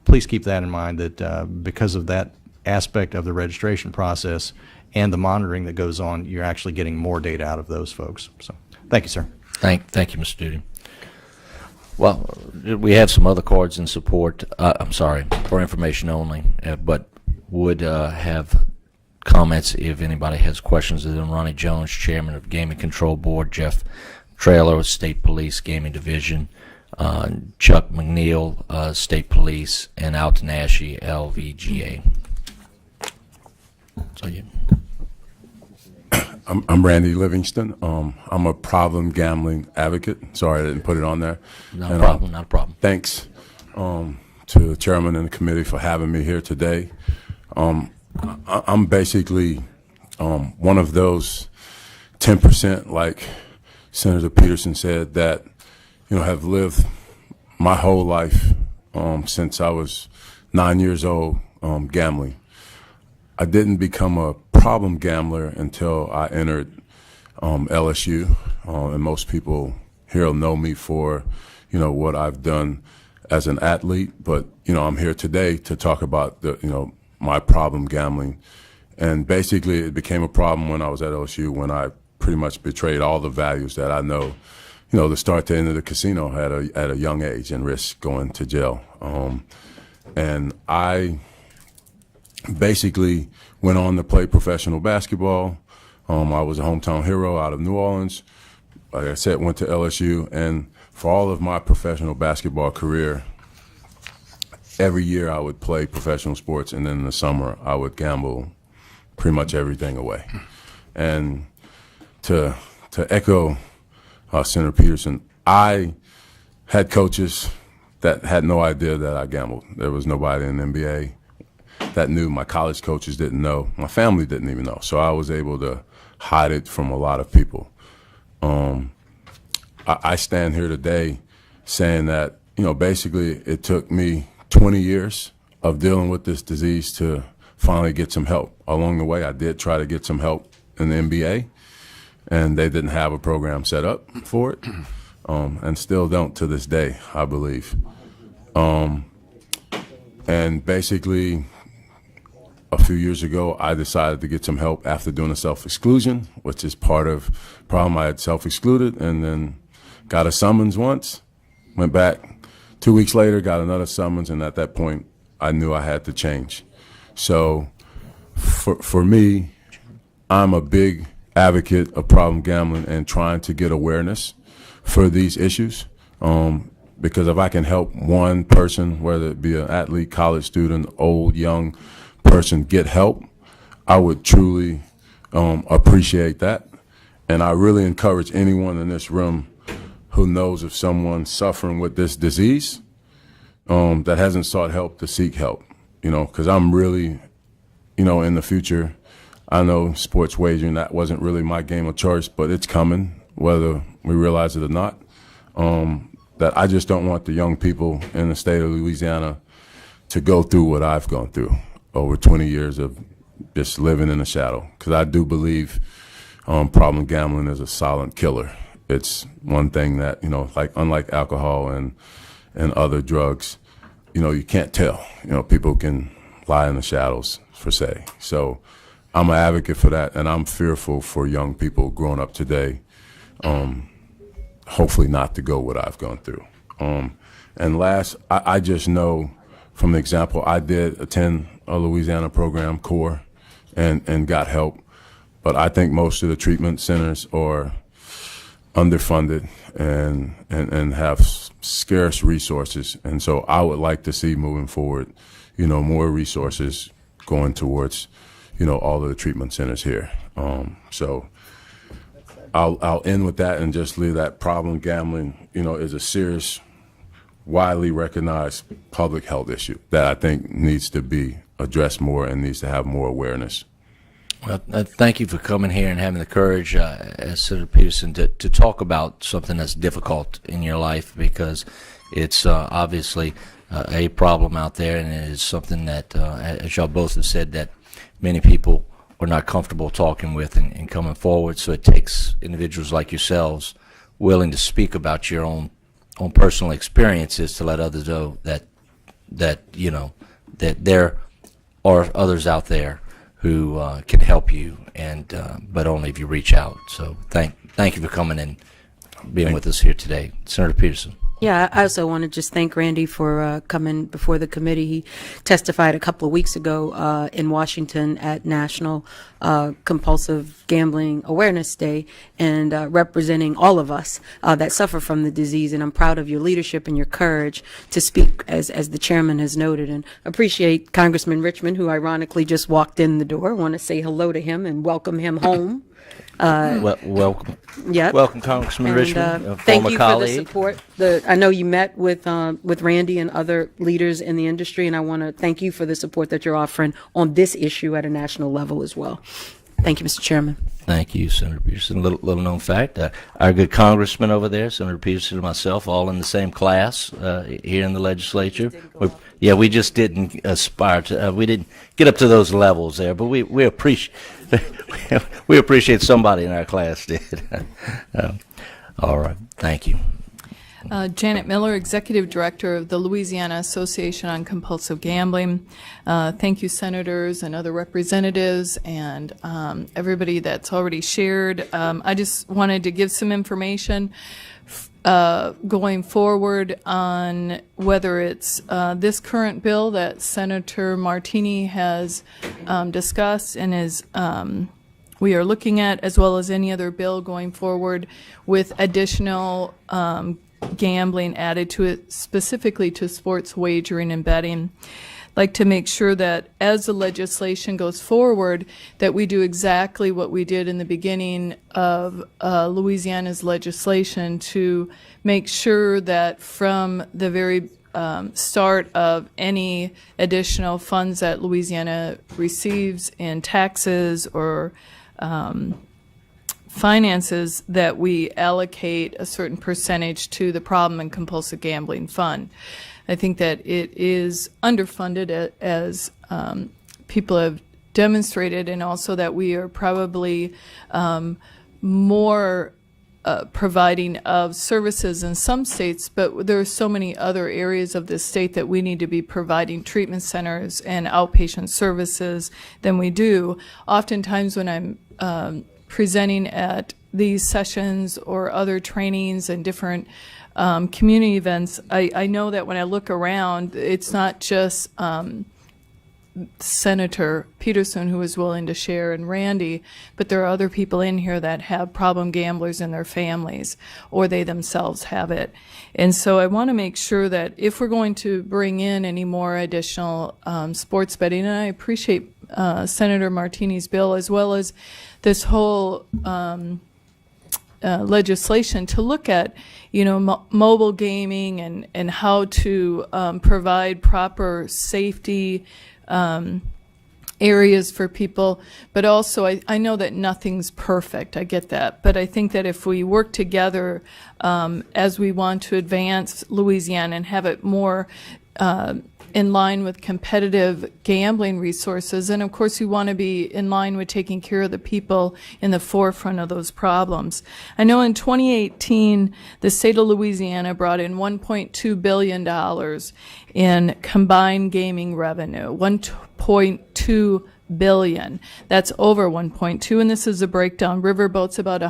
please keep that in mind, that because of that aspect of the registration process and the monitoring that goes on, you're actually getting more data out of those folks. So thank you, sir. Thank you, Mr. Duty. Well, we have some other cards in support, for information only, but would have comments if anybody has questions of them. Ronnie Jones, Chairman of Gaming Control Board, Jeff Traylor, State Police Gaming Division, Chuck McNeil, State Police, and Alton Ashey, LVGA. So you. I'm Randy Livingston. I'm a problem gambling advocate. Sorry I didn't put it on there. Not a problem. Thanks to the chairman and the committee for having me here today. I'm basically one of those 10%, like Senator Peterson said, that have lived my whole life since I was 9 years old gambling. I didn't become a problem gambler until I entered LSU, and most people here will know me for, what I've done as an athlete. But I'm here today to talk about my problem gambling, and basically it became a problem when I was at LSU when I pretty much betrayed all the values that I know, to start to enter the casino at a young age and risk going to jail. And I basically went on to play professional basketball, I was a hometown hero out of New Orleans. Like I said, went to LSU, and for all of my professional basketball career, every year I would play professional sports, and then in the summer I would gamble pretty much everything away. And to echo Senator Peterson, I had coaches that had no idea that I gambled. There was nobody in the NBA that knew. My college coaches didn't know. My family didn't even know. So I was able to hide it from a lot of people. I stand here today saying that, basically it took me 20 years of dealing with this disease to finally get some help. Along the way, I did try to get some help in the NBA, and they didn't have a program set up for it, and still don't to this day, I believe. And basically, a few years ago, I decided to get some help after doing a self-exclusion, which is part of the problem. I had self-excluded and then got a summons once, went back 2 weeks later, got another summons, and at that point, I knew I had to change. So for me, I'm a big advocate of problem gambling and trying to get awareness for these issues. Because if I can help one person, whether it be an athlete, college student, old, young person, get help, I would truly appreciate that. And I really encourage anyone in this room who knows of someone suffering with this disease that hasn't sought help to seek help, because I'm really, in the future, I know sports wagering, that wasn't really my game of choice, but it's coming, whether we realize it or not. That I just don't want the young people in the state of Louisiana to go through what I've gone through over 20 years of just living in the shadow. Because I do believe problem gambling is a silent killer. It's one thing that, unlike alcohol and other drugs, you can't tell. People can lie in the shadows, per se. So I'm an advocate for that, and I'm fearful for young people growing up today, hopefully not to go what I've gone through. And last, I just know from the example, I did attend a Louisiana program, CORE, and got help. But I think most of the treatment centers are underfunded and have scarce resources. And so I would like to see moving forward, more resources going towards, all of the treatment centers here. So I'll end with that and just leave that problem gambling, is a serious, widely recognized public health issue that I think needs to be addressed more and needs to have more awareness. Well, thank you for coming here and having the courage, as Senator Peterson, to talk about something that's difficult in your life, because it's obviously a problem out there, and it is something that, as y'all both have said, that many people are not comfortable talking with and coming forward. So it takes individuals like yourselves willing to speak about your own personal experiences to let others know that there are others out there who can help you, and but only if you reach out. So thank you for coming and being with us here today, Senator Peterson. Yeah, I also want to just thank Randy for coming before the committee. He testified a couple of weeks ago in Washington at National Compulsive Gambling Awareness Day, and representing all of us that suffer from the disease. And I'm proud of your leadership and your courage to speak, as the chairman has noted, and appreciate Congressman Richmond, who ironically just walked in the door. I want to say hello to him and welcome him home. Welcome. Yep. Welcome, Congressman Richmond, a thank former you colleague. for the support. I know you met with Randy and other leaders in the industry, and I want to thank you for the support that you're offering on this issue at a national level as well. Thank you, Mr. Chairman. Thank you, Senator Peterson. Little known fact, our good congressman over there, Senator Peterson and myself, all in the same class here in the legislature. We just didn't aspire to, we didn't get up to those levels there, but we appreciate we appreciate somebody in our class did. All right, thank you. Janet Miller, Executive Director of the Louisiana Association on Compulsive Gambling. Thank you, senators and other representatives, and everybody that's already shared. I just wanted to give some information going forward on whether it's this current bill that Senator Martiny has discussed and is we are looking at, as well as any other bill going forward with additional gambling added to it, specifically to sports wagering and betting. Like to make sure that as the legislation goes forward, that we do exactly what we did in the beginning of Louisiana's legislation to make sure that from the very start of any additional funds that Louisiana receives in taxes or finances, that we allocate a certain percentage to the problem and compulsive gambling fund. I think that it is underfunded, as people have demonstrated, and also that we are probably more providing of services in some states, but there are so many other areas of the state that we need to be providing treatment centers and outpatient services than we do. Oftentimes when I'm presenting at these sessions or other trainings and different community events, I know that when I look around, it's not just Senator Peterson who is willing to share and Randy, but there are other people in here that have problem gamblers in their families, or they themselves have it. And so I want to make sure that if we're going to bring in any more additional sports betting, and I appreciate Senator Martiny's bill, as well as this whole legislation to look at, mobile gaming and how to provide proper safety areas for people. But also, I know that nothing's perfect. I get that. But I think that if we work together as we want to advance Louisiana and have it more in line with competitive gambling resources, and of course we want to be in line with taking care of the people in the forefront of those problems. I know in 2018 the state of Louisiana brought in $1.2 billion in combined gaming revenue. 1.2 billion. That's over 1.2, and this is a breakdown. Riverboats about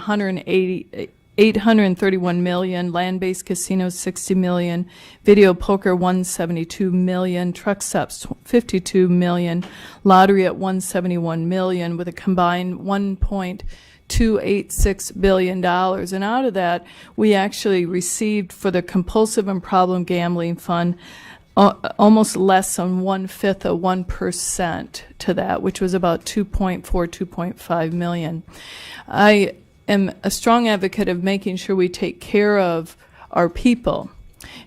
831 million, land-based casinos 60 million, video poker 172 million, truck stops 52 million, lottery at 171 million, with a combined $1.286 billion. And out of that, we actually received for the compulsive and problem gambling fund almost less than 1/5 of 1% to that, which was about 2.5 million. I am a strong advocate of making sure we take care of our people,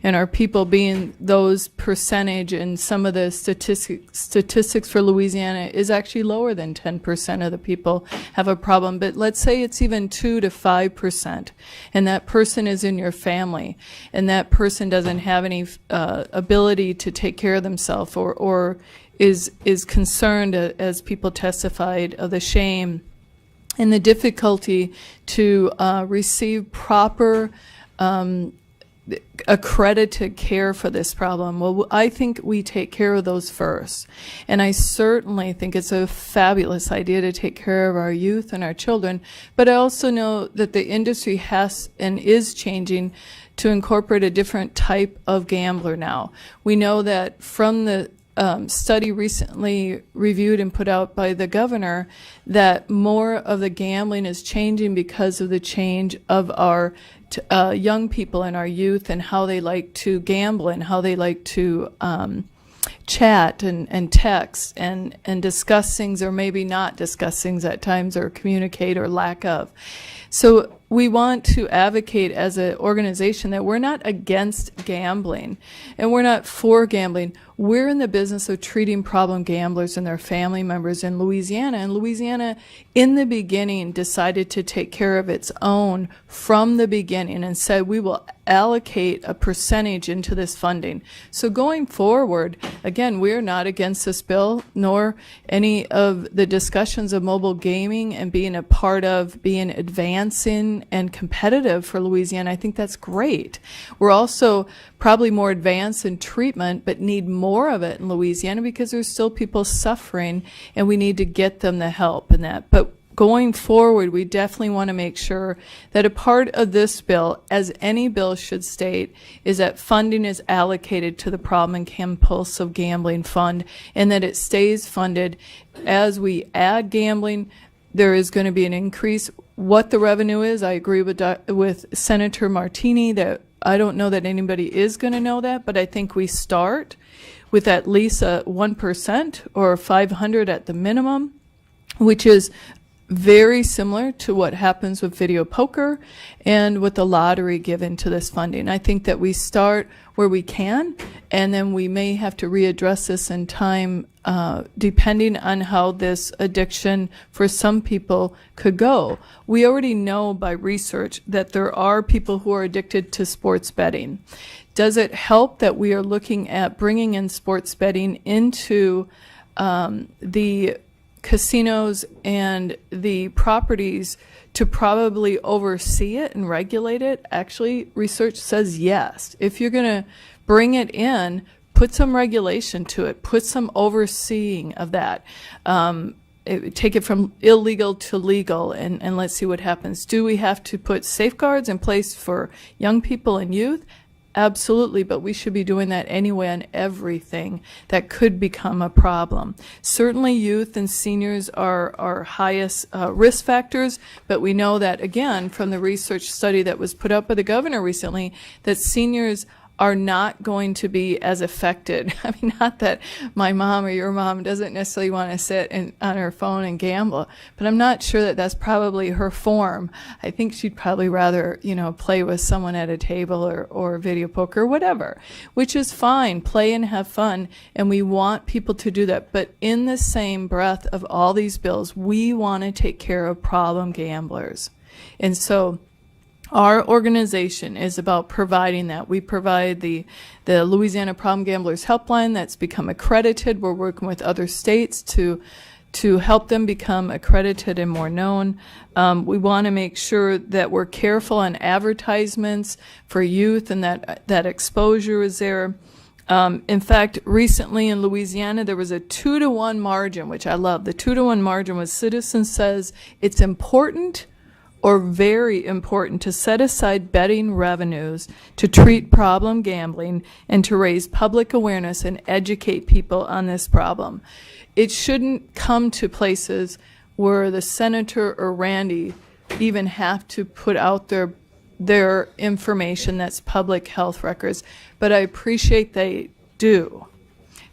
and our people being those percentage, and some of the statistics for Louisiana is actually lower than 10% of the people have a problem. But let's say it's even 2 to 5%, and that person is in your family, and that person doesn't have any ability to take care of themselves, or is concerned, as people testified, of the shame and the difficulty to receive proper accredited care for this problem. Well, I think we take care of those first. And I certainly think it's a fabulous idea to take care of our youth and our children. But I also know that the industry has and is changing to incorporate a different type of gambler now. We know that from the study recently reviewed and put out by the governor, that more of the gambling is changing because of the change of our young people and our youth, and how they like to gamble and how they like to chat and text and discuss things, or maybe not discuss things at times, or communicate, or lack of. So we want to advocate as an organization that we're not against gambling and we're not for gambling. We're in the business of treating problem gamblers and their family members in Louisiana. And Louisiana, in the beginning, decided to take care of its own from the beginning and said we will allocate a percentage into this funding. So going forward, again, we're not against this bill, nor any of the discussions of mobile gaming and being a part of being advancing and competitive for Louisiana. I think that's great. We're also probably more advanced in treatment, but need more of it in Louisiana because there's still people suffering, and we need to get them the help in that. But going forward, we definitely want to make sure that a part of this bill, as any bill should state, is that funding is allocated to the problem and compulsive gambling fund, and that it stays funded as we add gambling there is going to be an increase. What the revenue is, I agree with Senator Martiny that I don't know that anybody is going to know that, but I think we start with at least a 1% or 500 at the minimum, which is very similar to what happens with video poker and with the lottery given to this funding. I think that we start where we can, and then we may have to readdress this in time, depending on how this addiction for some people could go. We already know by research that there are people who are addicted to sports betting. Does it help that we are looking at bringing in sports betting into the casinos and the properties to probably oversee it and regulate it? Actually, research says yes. If you're going to bring it in, put some regulation to it, put some overseeing of that. Take it from illegal to legal, and let's see what happens. Do we have to put safeguards in place for young people and youth? Absolutely, but we should be doing that anyway on everything that could become a problem. Certainly youth and seniors are our highest risk factors, but we know that, again, from the research study that was put up by the governor recently, that seniors are not going to be as affected. I mean, not that my mom or your mom doesn't necessarily want to sit on her phone and gamble, but I'm not sure that that's probably her form. I think she'd probably rather, play with someone at a table or video poker or whatever, which is fine. Play and have fun, and we want people to do that. But in the same breath of all these bills, we want to take care of problem gamblers. And so our organization is about providing that. We provide the Louisiana Problem Gamblers Helpline that's become accredited. We're working with other states to help them become accredited and more known. We want to make sure that we're careful on advertisements for youth and that exposure is there. In fact, recently in Louisiana, there was a 2-to-1 margin, which I love. The 2-to-1 margin was Citizens says it's important or very important to set aside betting revenues to treat problem gambling and to raise public awareness and educate people on this problem. It shouldn't come to places where the senator or Randy even have to put out their information that's public health records, but I appreciate they do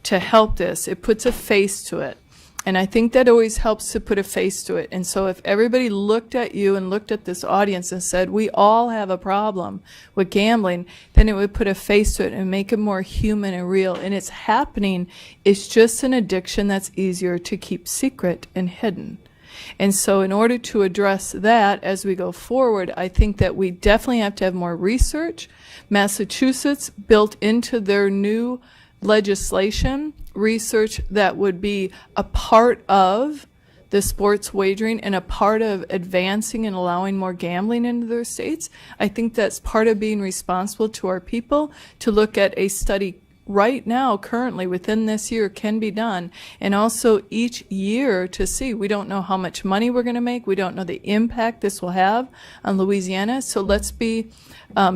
to help this. It puts a face to it. And I think that always helps to put a face to it. And so if everybody looked at you and looked at this audience and said, we all have a problem with gambling, then it would put a face to it and make it more human and real. And it's happening. It's just an addiction that's easier to keep secret and hidden. And so in order to address that as we go forward, I think that we definitely have to have more research. Massachusetts built into their new legislation research that would be a part of the sports wagering and a part of advancing and allowing more gambling into their states. I think that's part of being responsible to our people to look at a study right now, currently, within this year can be done, and also each year to see. We don't know how much money we're going to make. We don't know the impact this will have on Louisiana. So let's be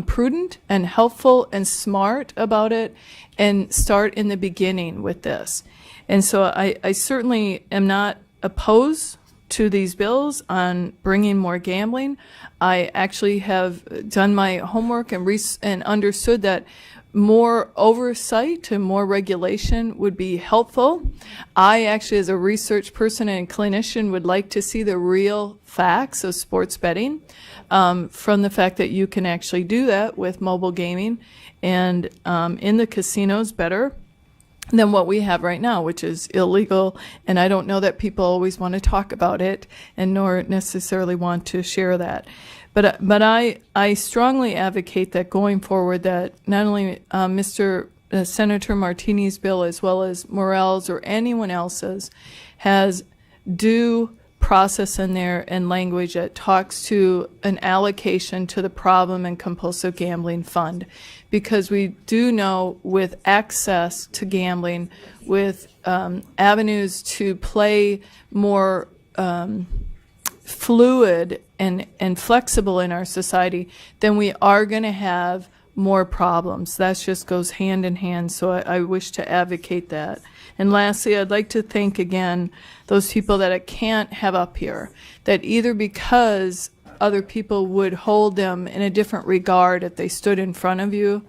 prudent and helpful and smart about it and start in the beginning with this. And so I certainly am not opposed to these bills on bringing more gambling. I actually have done my homework and understood that more oversight and more regulation would be helpful. I actually, as a research person and clinician, would like to see the real facts of sports betting, from the fact that you can actually do that with mobile gaming and in the casinos better than what we have right now, which is illegal. And I don't know that people always want to talk about it and nor necessarily want to share that. But I strongly advocate that going forward that not only Senator Martiny's bill as well as Morell's or anyone else's has due process in there and language that talks to an allocation to the problem and compulsive gambling fund. Because we do know with access to gambling, with avenues to play more fluid and flexible in our society, then we are going to have more problems. That just goes hand in hand. So I wish to advocate that. And lastly, I'd like to thank again those people that I can't have up here, that either because other people would hold them in a different regard if they stood in front of you,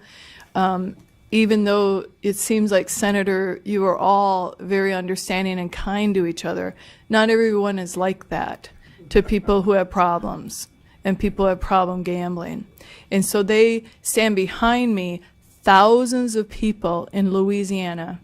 even though it seems like, Senator, you are all very understanding and kind to each other, not everyone is like that to people who have problems and people who have problem gambling. And so they stand behind me. Thousands of people in Louisiana.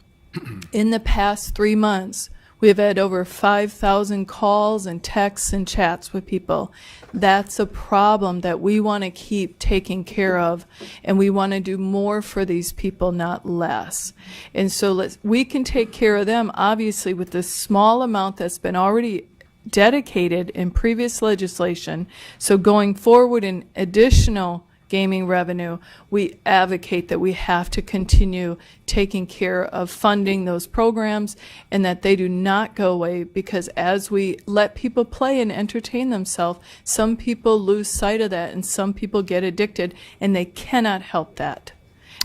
In the past 3 months, we have had over 5,000 calls and texts and chats with people. That's a problem that we want to keep taking care of, and we want to do more for these people, not less. And so we can take care of them, obviously, with the small amount that's been already dedicated in previous legislation. So going forward in additional gaming revenue, we advocate that we have to continue taking care of funding those programs and that they do not go away, because as we let people play and entertain themselves, some people lose sight of that and some people get addicted, and they cannot help that.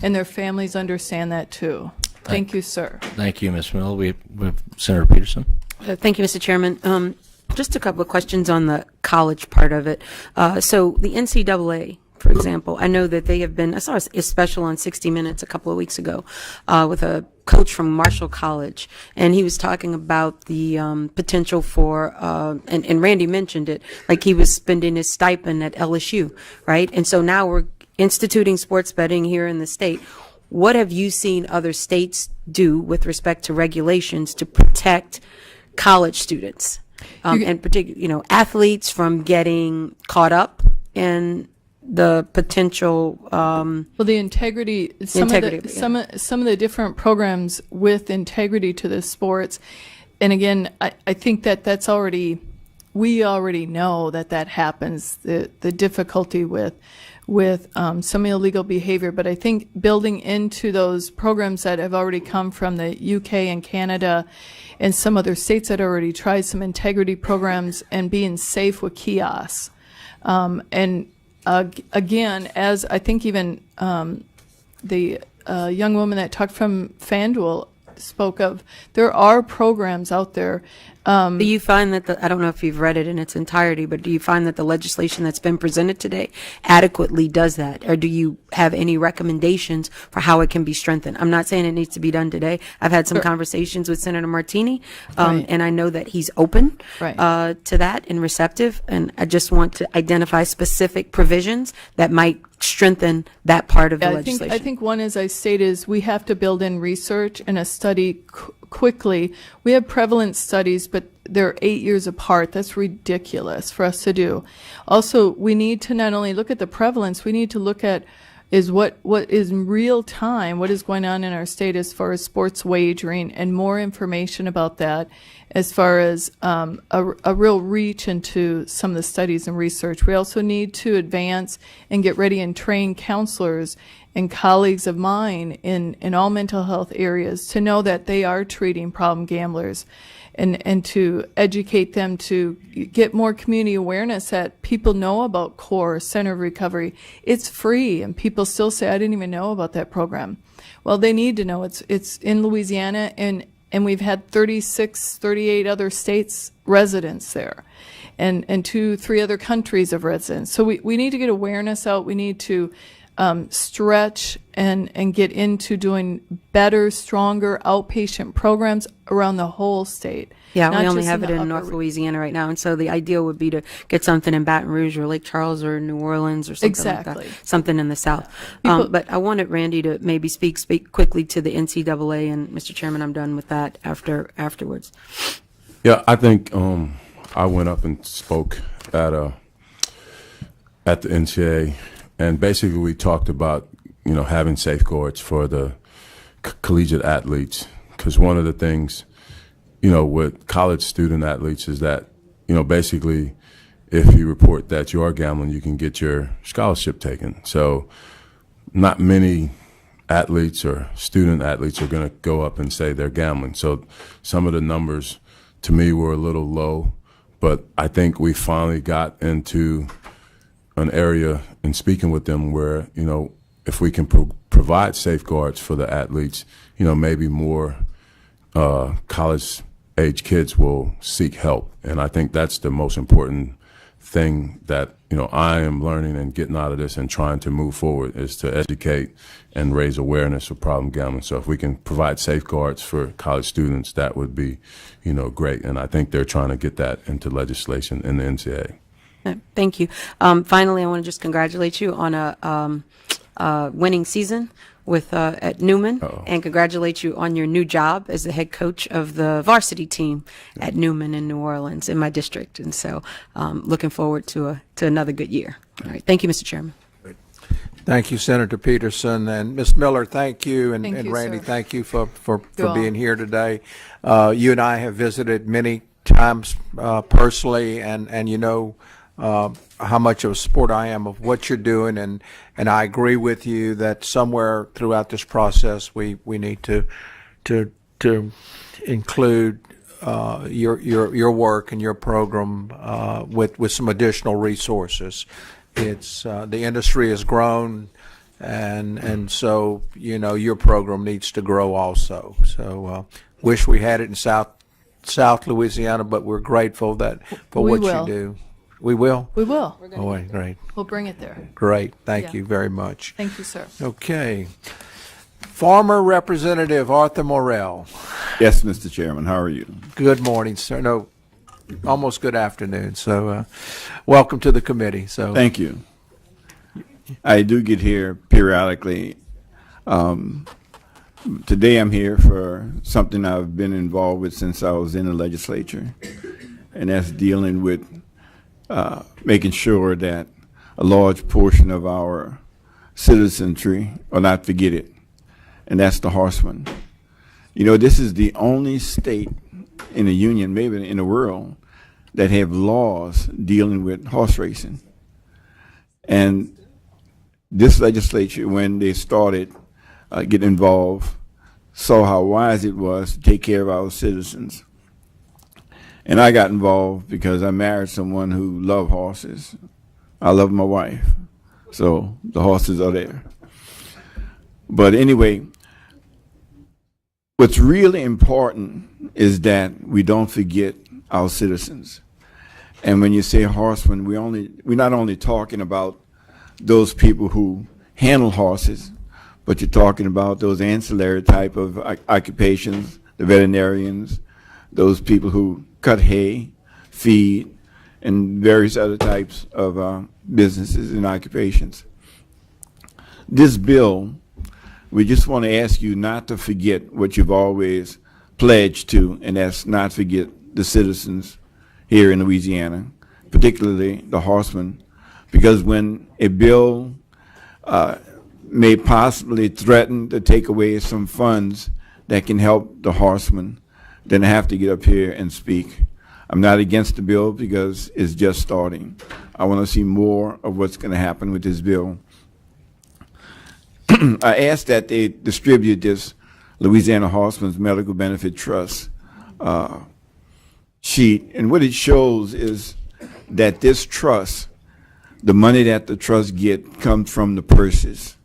And their families understand that too. Thank you, sir. Thank you, Ms. Miller. We have Senator Peterson. Thank you, Mr. Chairman. Just a couple of questions on the college part of it. So the NCAA, for example, I know that they have been, I saw a special on 60 Minutes a couple of weeks ago with a coach from Marshall College, and he was talking about the potential for, and Randy mentioned it, like he was spending his stipend at LSU, right? And so now we're instituting sports betting here in the state. What have you seen other states do with respect to regulations to protect college students, and particularly, athletes from getting caught up in the potential the integrity, some of the different programs with integrity to the sports. And again, I think that's already, we already know that happens, the difficulty with some illegal behavior. But I think building into those programs that have already come from the UK and Canada and some other states that already tried some integrity programs and being safe with kiosks. Again, as I think even the young woman that talked from FanDuel spoke of, there are programs out there. Do you find that I don't know if you've read it in its entirety, but do you find that the legislation that's been presented today adequately does that? Or do you have any recommendations for how it can be strengthened? I'm not saying it needs to be done today. I've had some conversations with Senator Martiny, and I know that he's open to that and receptive, and I just want to identify specific provisions that might strengthen that part of the legislation. I think one, as I stated, is we have to build in research and a study quickly. We have prevalence studies, but they're 8 years apart. That's ridiculous for us to do. Also, we need to not only look at the prevalence, we need to look at what is in real time, what is going on in our state as far as sports wagering, and more information about that as far as a real reach into some of the studies and research. We also need to advance and get ready and train counselors and colleagues of mine in all mental health areas to know that they are treating problem gamblers, and to educate them to get more community awareness that people know about CORE, Center of Recovery. It's free, and people still say, I didn't even know about that program. Well, they need to know. It's in Louisiana, and we've had 38 other states residents there, and 2-3 other countries of residents. So we need to get awareness out. We need to stretch and get into doing better, stronger outpatient programs around the whole state. Yeah, we only have it in North Louisiana right now, and so the ideal would be to get something in Baton Rouge or Lake Charles or New Orleans or something like that, something in the South. But I wanted Randy to maybe speak quickly to the NCAA, and Mr. Chairman, I'm done with that afterwards. Yeah, I think I went up and spoke at the NCAA. And basically, we talked about, having safeguards for the collegiate athletes, because one of the things, with college student athletes is that, basically, if you report that you are gambling, you can get your scholarship taken. So not many athletes or student athletes are going to go up and say they're gambling. So some of the numbers, to me, were a little low, but I think we finally got into an area in speaking with them where, if we can provide safeguards for the athletes, maybe more college-age kids will seek help. And I think that's the most important thing that, I am learning and getting out of this and trying to move forward, is to educate and raise awareness of problem gambling. So if we can provide safeguards for college students, that would be, great. And I think they're trying to get that into legislation in the NCAA. Thank you. Finally, I want to just congratulate you on a winning season with at Newman, and congratulate you on your new job as the head coach of the varsity team at Newman in New Orleans, in my district. And so, looking forward to another good year. All right, thank you, Mr. Chairman. Thank you, Senator Peterson. And Ms. Miller, thank you. And, Thank you, Randy, sir. thank you for You all. being here today. You and I have visited many times personally, and how much of a support I am of what you're doing, and I agree with you that somewhere throughout this process we need to include your work and your program with some additional resources. It's the industry has grown, and so your program needs to grow also. So wish we had it in South Louisiana, but we're grateful for We what will. you do. We will? We will. Oh, wait, great. We'll bring it there. Great. Thank Yeah. you very much. Thank you, sir. Okay. Farmer Representative Arthur Morrell. Yes, Mr. Chairman. How are you? Good morning, sir. No, almost good afternoon. So, welcome to the committee. So, Thank you. I do get here periodically. Today I'm here for something I've been involved with since I was in the legislature, and that's dealing with making sure that a large portion of our citizenry will not forget it, and that's the horsemen. This is the only state in the union, maybe in the world, that have laws dealing with horse racing. And this legislature, when they started getting involved, saw how wise it was to take care of our citizens. And I got involved because I married someone who loved horses. I love my wife, so the horses are there. But anyway, what's really important is that we don't forget our citizens. And when you say horsemen, we're not only talking about those people who handle horses, but you're talking about those ancillary type of occupations, the veterinarians, those people who cut hay, feed, and various other types of businesses and occupations. This bill, we just want to ask you not to forget what you've always pledged to, and that's not forget the citizens here in Louisiana, particularly the horsemen, because when a bill may possibly threaten to take away some funds that can help the horsemen, then I have to get up here and speak. I'm not against the bill because it's just starting. I want to see more of what's going to happen with this bill. I asked that they distribute this Louisiana Horsemen's Medical Benefit Trust sheet, and what it shows is that this trust, the money that the trust get comes from the purses,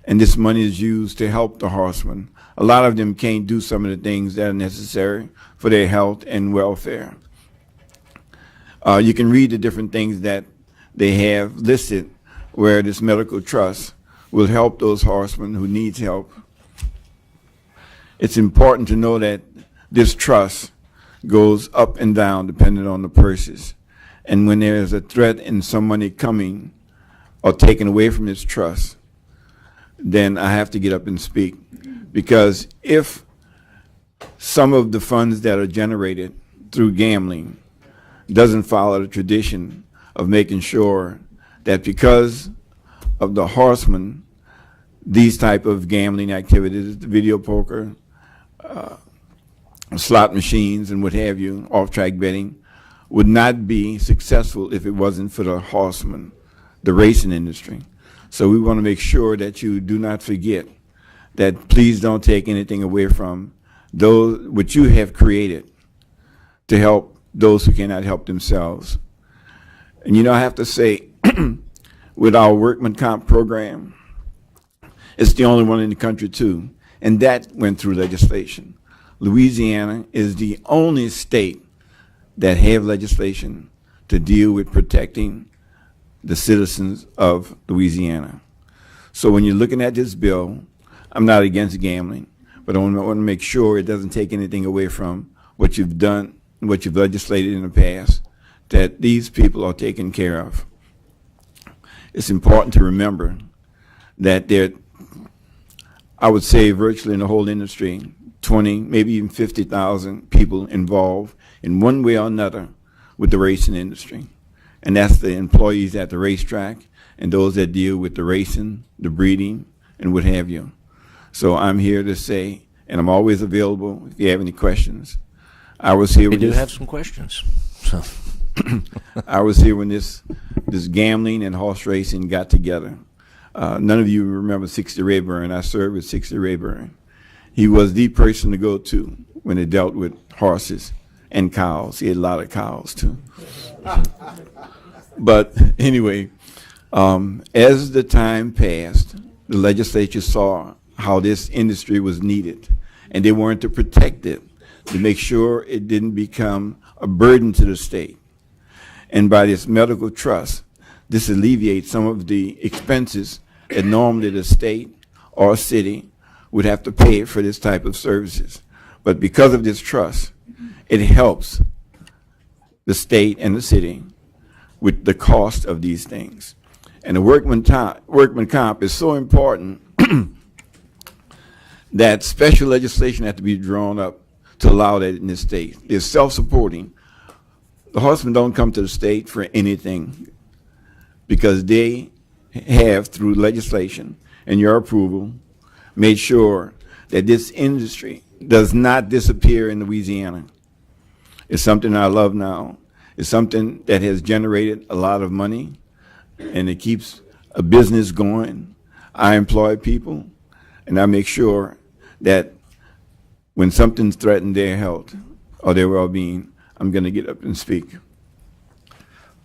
and this money is used to help the horsemen. A lot of them can't do some of the things that are necessary for their health and welfare. You can read the different things that they have listed where this medical trust will help those horsemen who needs help. It's important to know that this trust goes up and down depending on the purses. And when there is a threat in some money coming or taken away from this trust, then I have to get up and speak. Because if some of the funds that are generated through gambling doesn't follow the tradition of making sure that because of the horsemen, these type of gambling activities, the video poker, slot machines and what have you, off-track betting, would not be successful if it wasn't for the horsemen, the racing industry. So we want to make sure that you do not forget that please don't take anything away from those what you have created to help those who cannot help themselves. And I have to say, with our workman comp program, it's the only one in the country too, and that went through legislation. Louisiana is the only state that have legislation to deal with protecting the citizens of Louisiana. So when you're looking at this bill, I'm not against gambling, but I want to make sure it doesn't take anything away from what you've done, what you've legislated in the past, that these people are taken care of. It's important to remember that there, I would say virtually in the whole industry, 20, maybe even 50,000 people involved in one way or another with the racing industry. And that's the employees at the racetrack and those that deal with the racing, the breeding, and what have you. So I'm here to say, and I'm always available if you have any questions. I was here We when do this, have some questions. So. I was here when this gambling and horse racing got together. None of you remember 60 Rayburn. I served with 60 Rayburn. He was the person to go to when it dealt with horses and cows. He had a lot of cows too. But anyway, as the time passed, the legislature saw how this industry was needed, and they wanted to protect it, to make sure it didn't become a burden to the state. And by this medical trust, this alleviates some of the expenses that normally the state or city would have to pay for this type of services. But because of this trust, it helps the state and the city with the cost of these things. And the workman comp is so important that special legislation has to be drawn up to allow that in this state. They're self-supporting. The horsemen don't come to the state for anything because they have, through legislation and your approval, made sure that this industry does not disappear in Louisiana. It's something I love now. It's something that has generated a lot of money, and it keeps a business going. I employ people, and I make sure that when something's threatened their health or their well-being, I'm going to get up and speak.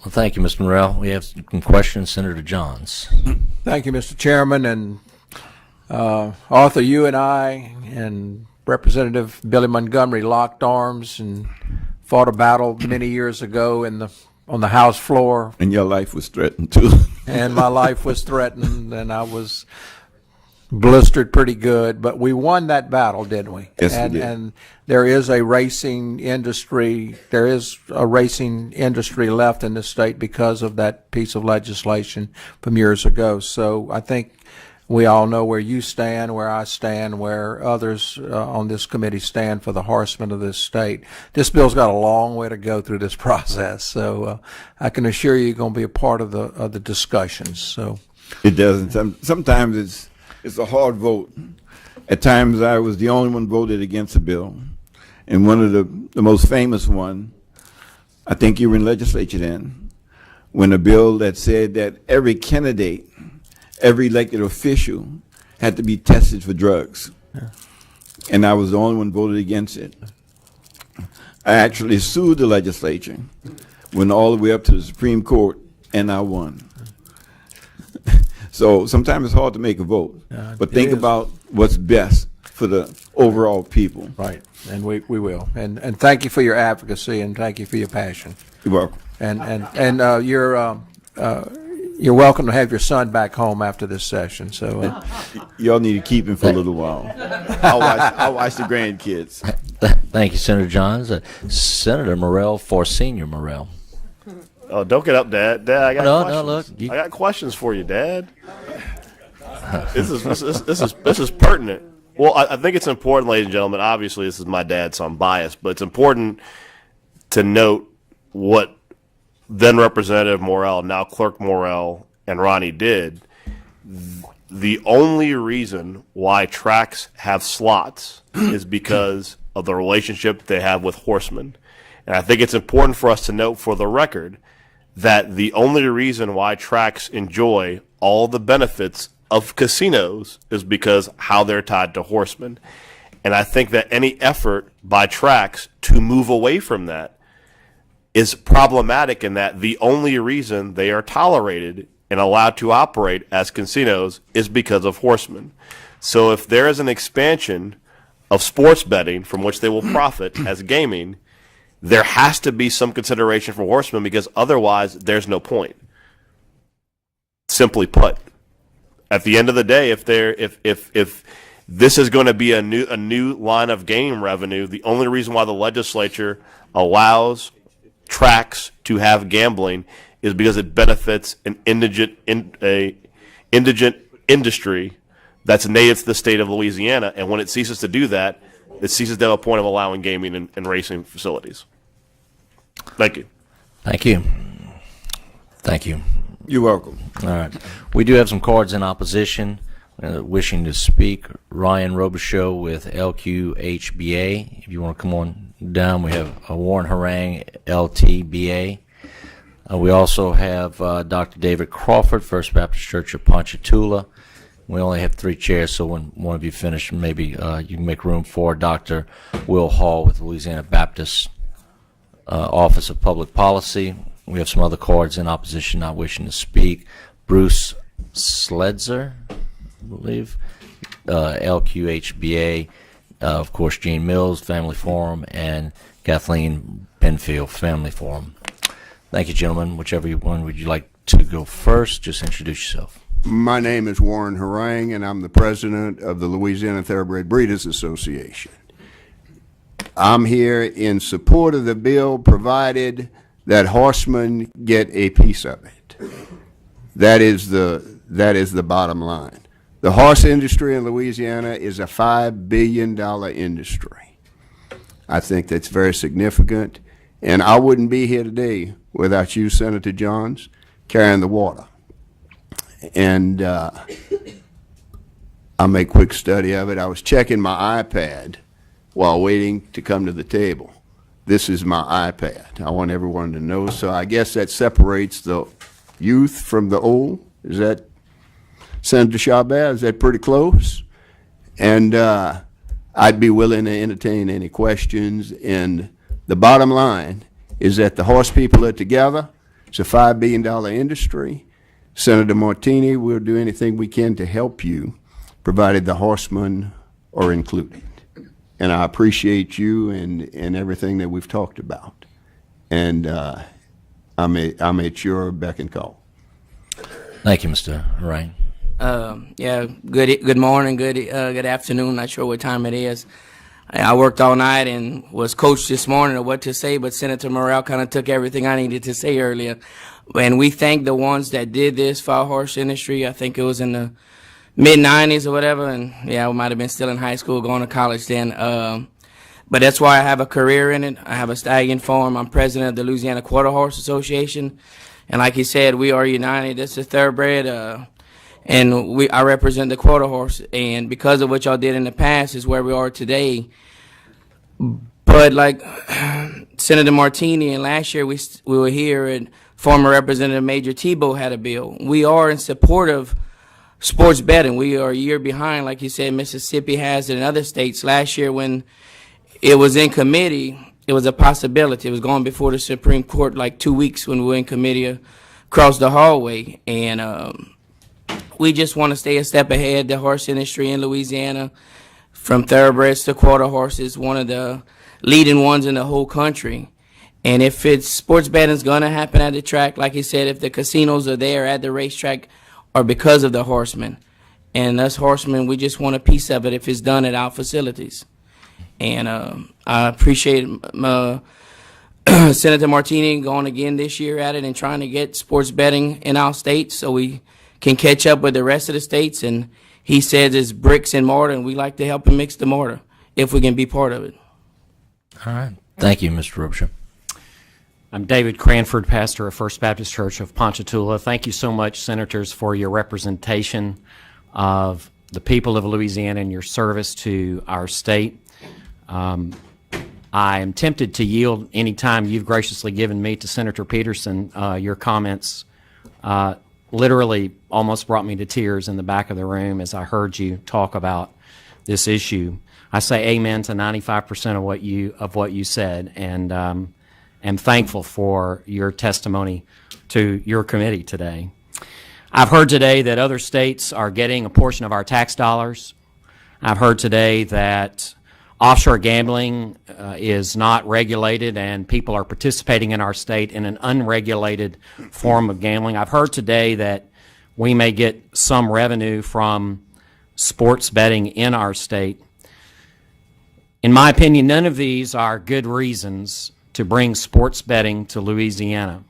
Well, thank you, Mr. Morrell. We have some questions. Senator Johns. Thank you, Mr. Chairman, and Arthur, you and I and Representative Billy Montgomery locked arms and fought a battle many years ago on the House floor. And your life was threatened, too. And my life was threatened, and I was blistered pretty good. But we won that battle, didn't we? Yes, we did. And there is a racing industry. There is a racing industry left in the state because of that piece of legislation from years ago. So I think we all know where you stand, where I stand, where others on this committee stand for the horsemen of this state. This bill's got a long way to go through this process, so I can assure you you're going to be a part of the discussions. So it doesn't. Sometimes it's a hard vote. At times I was the only one voted against the bill, and one of the most famous one, I think you were in legislature then, when a bill that said that every candidate, every elected official had to be tested for drugs. Yeah. And I was the only one voted against it. I actually sued the legislature, went all the way up to the Supreme Court, and I won. So sometimes it's hard to make a vote, but think about what's best for the overall people. Right, and we will. And thank you for your advocacy, and thank you for your passion. You're welcome. And you're welcome to have your son back home after this session. So y'all need to keep him for a little while. I'll watch the grandkids. Thank you, Senator Johns. Senator Morrell for Senior Morrell. Oh, don't get up, Dad. Dad, I got questions. No, look. I got questions for you, Dad. This is pertinent. Well, I think it's important, ladies and gentlemen. Obviously, this is my dad, so I'm biased, but it's important to note what then Representative Morrell, now Clerk Morrell, and Ronnie did. The only reason why tracks have slots is because of the relationship they have with horsemen. And I think it's important for us to note for the record that the only reason why tracks enjoy all the benefits of casinos is because how they're tied to horsemen. And I think that any effort by tracks to move away from that is problematic in that the only reason they are tolerated and allowed to operate as casinos is because of horsemen. So if there is an expansion of sports betting from which they will profit as gaming, there has to be some consideration for horsemen because otherwise there's no point. Simply put, at the end of the day, if this is going to be a new line of game revenue, the only reason why the legislature allows tracks to have gambling is because it benefits an indigent industry that's native to the state of Louisiana, and when it ceases to do that, it ceases to have a point of allowing gaming and racing facilities. Thank you. Thank you. Thank you. You're welcome. All right. We do have some cards in opposition. Wishing to speak, Ryan Robichaud with LQHBA. If you want to come on down, we have Warren Harang, LTBA. We also have Dr. David Crawford, First Baptist Church of Ponchatoula. We only have 3 chairs, so when one of you finish, maybe you can make room for Dr. Will Hall with Louisiana Baptist Office of Public Policy. We have some other cards in opposition not wishing to speak. Bruce Sledzer, I believe, LQHBA, of course, Gene Mills, Family Forum, and Kathleen Penfield, Family Forum. Thank you, gentlemen. Whichever one would you like to go first, just introduce yourself. My name is Warren Harang, and I'm the president of the Louisiana Thoroughbred Breeders Association. I'm here in support of the bill, provided that horsemen get a piece of it. That is the bottom line. The horse industry in Louisiana is a $5 billion industry. I think that's very significant, and I wouldn't be here today without you, Senator Johns, carrying the water. And I make quick study of it. I was checking my iPad while waiting to come to the table. This is my iPad. I want everyone to know. So I guess that separates the youth from the old. Is that, Senator Chabert, is that pretty close? And I'd be willing to entertain any questions. And the bottom line is that the horse people are together. It's a $5 billion industry. Senator Martiny, we'll do anything we can to help you, provided the horsemen are included. And I appreciate you and everything that we've talked about. And I'm at your beck and call. Thank you, Mr. Ryan. Yeah, good morning, good afternoon. Not sure what time it is. I worked all night and was coached this morning of what to say, but Senator Morrell kind of took everything I needed to say earlier. And we thank the ones that did this for our horse industry. I think it was in the mid-'90s or whatever, and yeah, I might have been still in high school, going to college then. But that's why I have a career in it. I have a stallion farm. I'm president of the Louisiana Quarter Horse Association. And like he said, we are united. This is thoroughbred. And I represent the quarter horse, and because of what y'all did in the past is where we are today. But like Senator Martiny, and last year we were here, and former Representative Major Tebow had a bill. We are in support of sports betting. We are a year behind, like you said, Mississippi has it in other states. Last year when it was in committee, it was a possibility. It was going before the Supreme Court like 2 weeks when we were in committee across the hallway, and we just want to stay a step ahead. The horse industry in Louisiana, from thoroughbreds to quarter horses, one of the leading ones in the whole country. And if it's sports betting is going to happen at the track, like he said, if the casinos are there at the racetrack, or because of the horsemen. And us horsemen, we just want a piece of it if it's done at our facilities. And I appreciate Senator Martiny going again this year at it and trying to get sports betting in our state so we can catch up with the rest of the states. And he says it's bricks and mortar, and we like to help him mix the mortar if we can be part of it. All right. Thank you, Mr. Robichaud. I'm David Cranford, pastor of First Baptist Church of Ponchatoula. Thank you so much, Senators, for your representation of the people of Louisiana and your service to our state. I am tempted to yield any time you've graciously given me to Senator Peterson. Your comments literally almost brought me to tears in the back of the room as I heard you talk about this issue. I say amen to 95% of what you said, and am thankful for your testimony to your committee today. I've heard today that other states are getting a portion of our tax dollars. I've heard today that offshore gambling is not regulated and people are participating in our state in an unregulated form of gambling. I've heard today that we may get some revenue from sports betting in our state. In my opinion, none of these are good reasons to bring sports betting to Louisiana.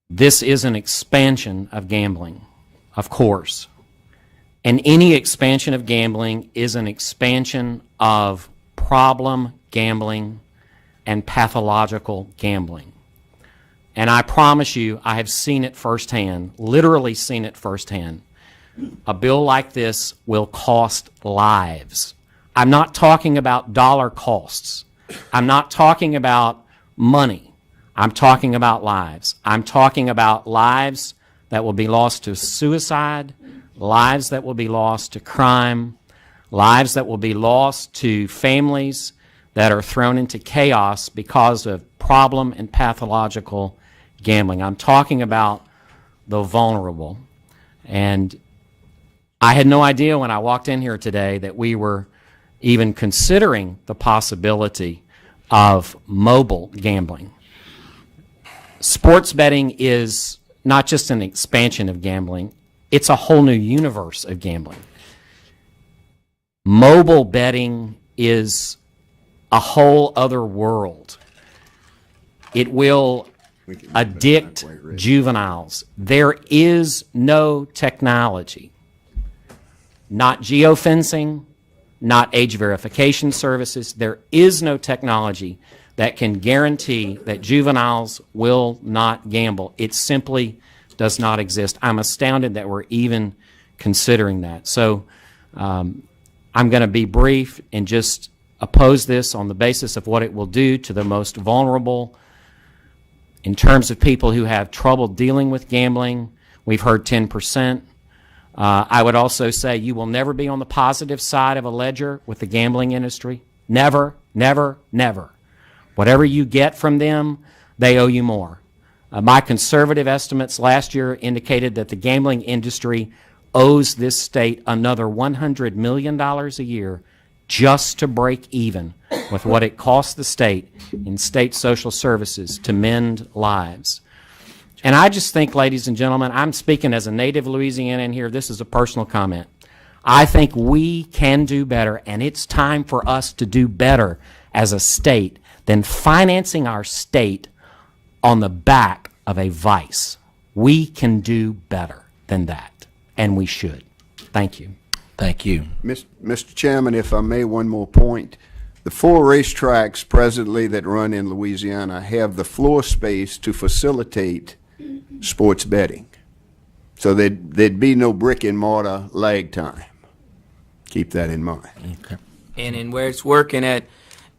This is an expansion of gambling, of course. And any expansion of gambling is an expansion of problem gambling and pathological gambling. And I promise you, I have seen it firsthand, literally seen it firsthand. A bill like this will cost lives. I'm not talking about dollar costs. I'm not talking about money. I'm talking about lives. I'm talking about lives that will be lost to suicide, lives that will be lost to crime, lives that will be lost to families that are thrown into chaos because of problem and pathological gambling. I'm talking about the vulnerable. And I had no idea when I walked in here today that we were even considering the possibility of mobile gambling. Sports betting is not just an expansion of gambling, it's a whole new universe of gambling. Mobile betting is a whole other world. It will addict juveniles. There is no technology, not geofencing, not age verification services. There is no technology that can guarantee that juveniles will not gamble. It simply does not exist. I'm astounded that we're even considering that. So I'm going to be brief and just oppose this on the basis of what it will do to the most vulnerable. In terms of people who have trouble dealing with gambling, we've heard 10%. I would also say you will never be on the positive side of a ledger with the gambling industry. Never, never, never. Whatever you get from them, they owe you more. My conservative estimates last year indicated that the gambling industry owes this state another $100 million a year just to break even with what it costs the state in state social services to mend lives. And I just think, ladies and gentlemen, I'm speaking as a native Louisianan here. This is a personal comment. I think we can do better, and it's time for us to do better as a state than financing our state on the back of a vice. We can do better than that, and we should. Thank you. Thank you. Mr. Chairman, if I may, one more point. The 4 racetracks presently that run in Louisiana have the floor space to facilitate sports betting. So there'd be no brick and mortar lag time. Keep that in mind. Okay. And in where it's working at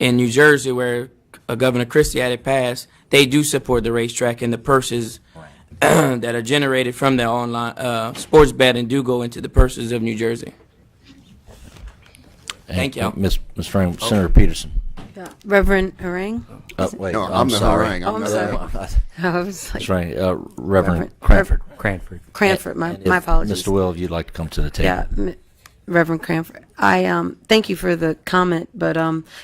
in New Jersey, where Governor Christie had it passed, they do support the racetrack, and the purses that are generated from the online sports betting do go into the purses of New Jersey. Thank you. Ms. Frank, Senator Peterson. Reverend Harangue? Wait, No, I'm the sorry. harangue. Oh, I'm sorry. I was like, That's right. Reverend Cranford. Cranford, my If apologies. Mr. Will, if you'd like to come to the table. Yeah, Reverend Cranford. I thank you for the comment, but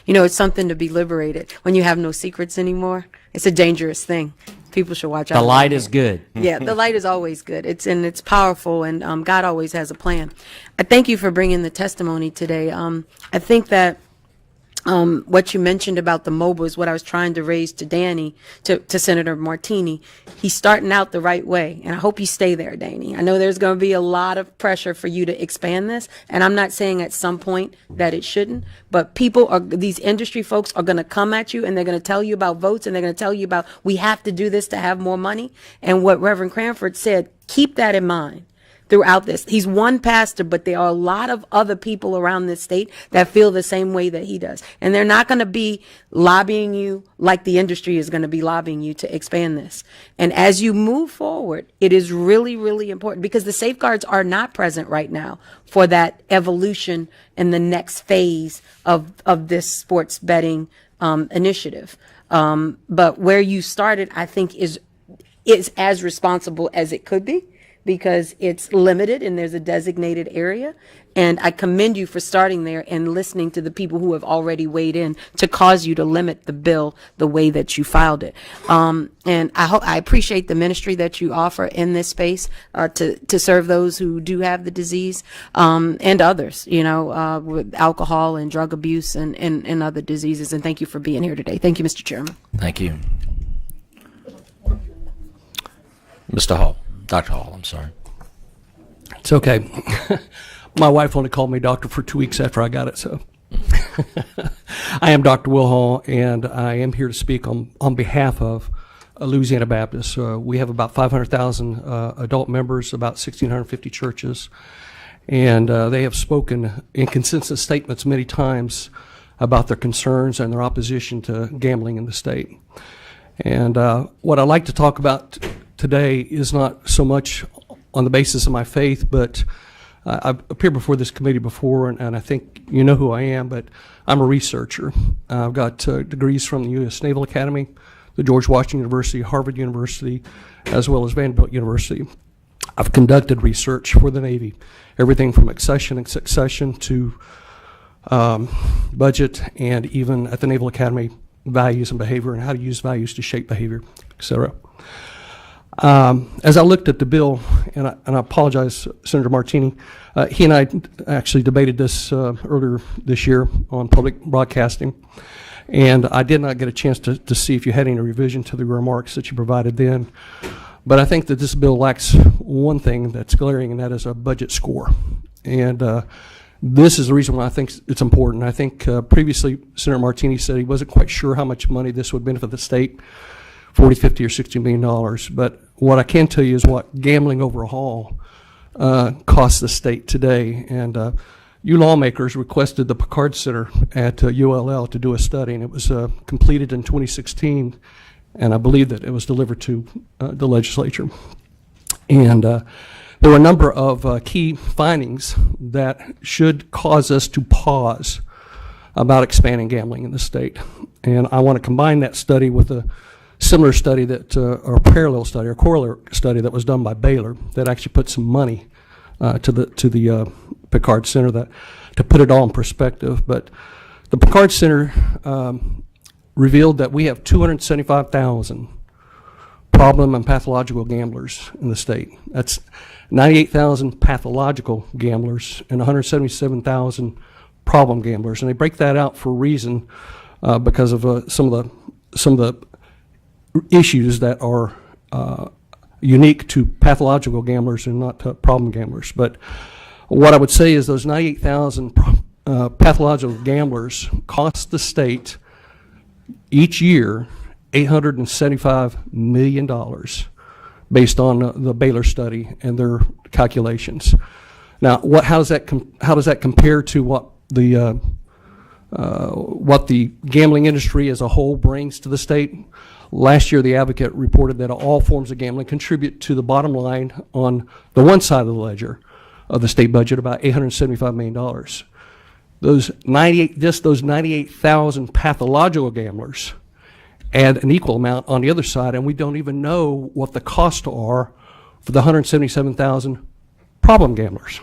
you know, it's something to be liberated. When you have no secrets anymore, it's a dangerous thing. People should watch out. The light is good. Yeah, the light is always good. It's powerful, and God always has a plan. I thank you for bringing the testimony today. I think that what you mentioned about the mobile is what I was trying to raise to Danny, to Senator Martiny. He's starting out the right way, and I hope you stay there, Danny. I know there's going to be a lot of pressure for you to expand this, and I'm not saying at some point that it shouldn't, but these industry folks are going to come at you, and they're going to tell you about votes, and they're going to tell you about, we have to do this to have more money. And what Reverend Cranford said, keep that in mind throughout this. He's one pastor, but there are a lot of other people around this state that feel the same way that he does. And they're not going to be lobbying you like the industry is going to be lobbying you to expand this. And as you move forward, it is really, really important, because the safeguards are not present right now for that evolution and the next phase of this sports betting initiative. But where you started, I think, is as responsible as it could be, because it's limited and there's a designated area. And I commend you for starting there and listening to the people who have already weighed in to cause you to limit the bill the way that you filed it. And I appreciate the ministry that you offer in this space to serve those who do have the disease and others, with alcohol and drug abuse and other diseases. And thank you for being here today. Thank you, Mr. Chairman. Thank you. Mr. Hall, Dr. Hall, I'm sorry. It's okay. My wife only called me doctor for 2 weeks after I got it, so. I am Dr. Will Hall, and I am here to speak on behalf of Louisiana Baptist. We have about 500,000 adult members, about 1,650 churches, and they have spoken in consensus statements many times about their concerns and their opposition to gambling in the state. And what I'd like to talk about today is not so much on the basis of my faith, but I've appeared before this committee before, and I think you know who I am, but I'm a researcher. I've got degrees from the U.S. Naval Academy, the George Washington University, Harvard University, as well as Vanderbilt University. I've conducted research for the Navy, everything from accession and succession to budget, and even at the Naval Academy, values and behavior and how to use values to shape behavior, etc. As I looked at the bill, and I apologize, Senator Martiny, he and I actually debated this earlier this year on public broadcasting, and I did not get a chance to see if you had any revision to the remarks that you provided then. But I think that this bill lacks one thing that's glaring, and that is a budget score. And this is the reason why I think it's important. I think previously Senator Martiny said he wasn't quite sure how much money this would benefit the state, $40, $50, or $60 million. But what I can tell you is what gambling overall costs the state today. And you lawmakers requested the Picard Center at ULL to do a study, and it was completed in 2016, and I believe that it was delivered to the legislature. And there were a number of key findings that should cause us to pause about expanding gambling in the state. And I want to combine that study with a similar study that, or a parallel study, or corollary study that was done by Baylor that actually put some money to the Picard Center to put it all in perspective. But the Picard Center revealed that we have 275,000 problem and pathological gamblers in the state. That's 98,000 pathological gamblers and 177,000 problem gamblers. And they break that out for a reason because of some of the issues that are unique to pathological gamblers and not to problem gamblers. But what I would say is those 98,000 pathological gamblers cost the state each year $875 million based on the Baylor study and their calculations. Now, how does that compare to what the gambling industry as a whole brings to the state? Last year, the Advocate reported that all forms of gambling contribute to the bottom line on the one side of the ledger of the state budget, about $875 million. Those 98,000 pathological gamblers add an equal amount on the other side, and we don't even know what the costs are for the 177,000 problem gamblers.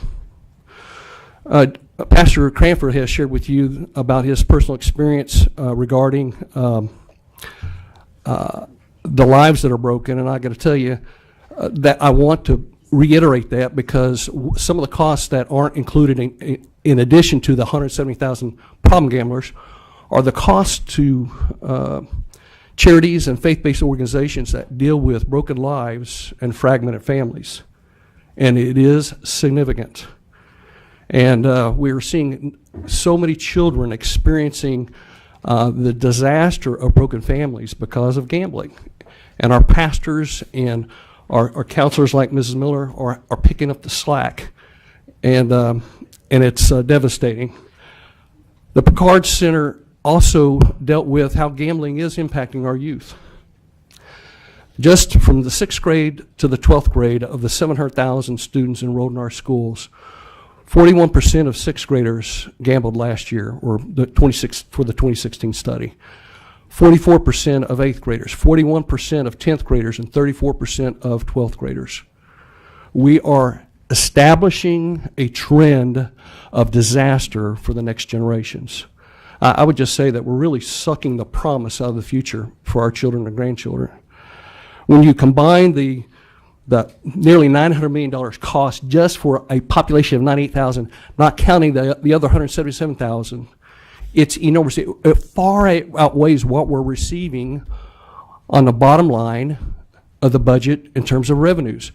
Pastor Cranford has shared with you about his personal experience regarding the lives that are broken, and I got to tell you that I want to reiterate that because some of the costs that aren't included in addition to the 170,000 problem gamblers are the costs to charities and faith-based organizations that deal with broken lives and fragmented families, and it is significant. And we are seeing so many children experiencing the disaster of broken families because of gambling. And our pastors and our counselors like Mrs. Miller are picking up the slack. And it's devastating. The Picard Center also dealt with how gambling is impacting our youth. Just from the 6th grade to the 12th grade of the 700,000 students enrolled in our schools, 41% of 6th graders gambled last year, or for the 2016 study. 44% of 8th graders, 41% of 10th graders, and 34% of 12th graders. we are establishing a trend of disaster for the next generations. I would just say that we're really sucking the promise out of the future for our children and grandchildren. When you combine the nearly $900 million cost just for a population of 98,000, not counting the other 177,000, it's enormous. It far outweighs what we're receiving on the bottom line of the budget in terms of revenues.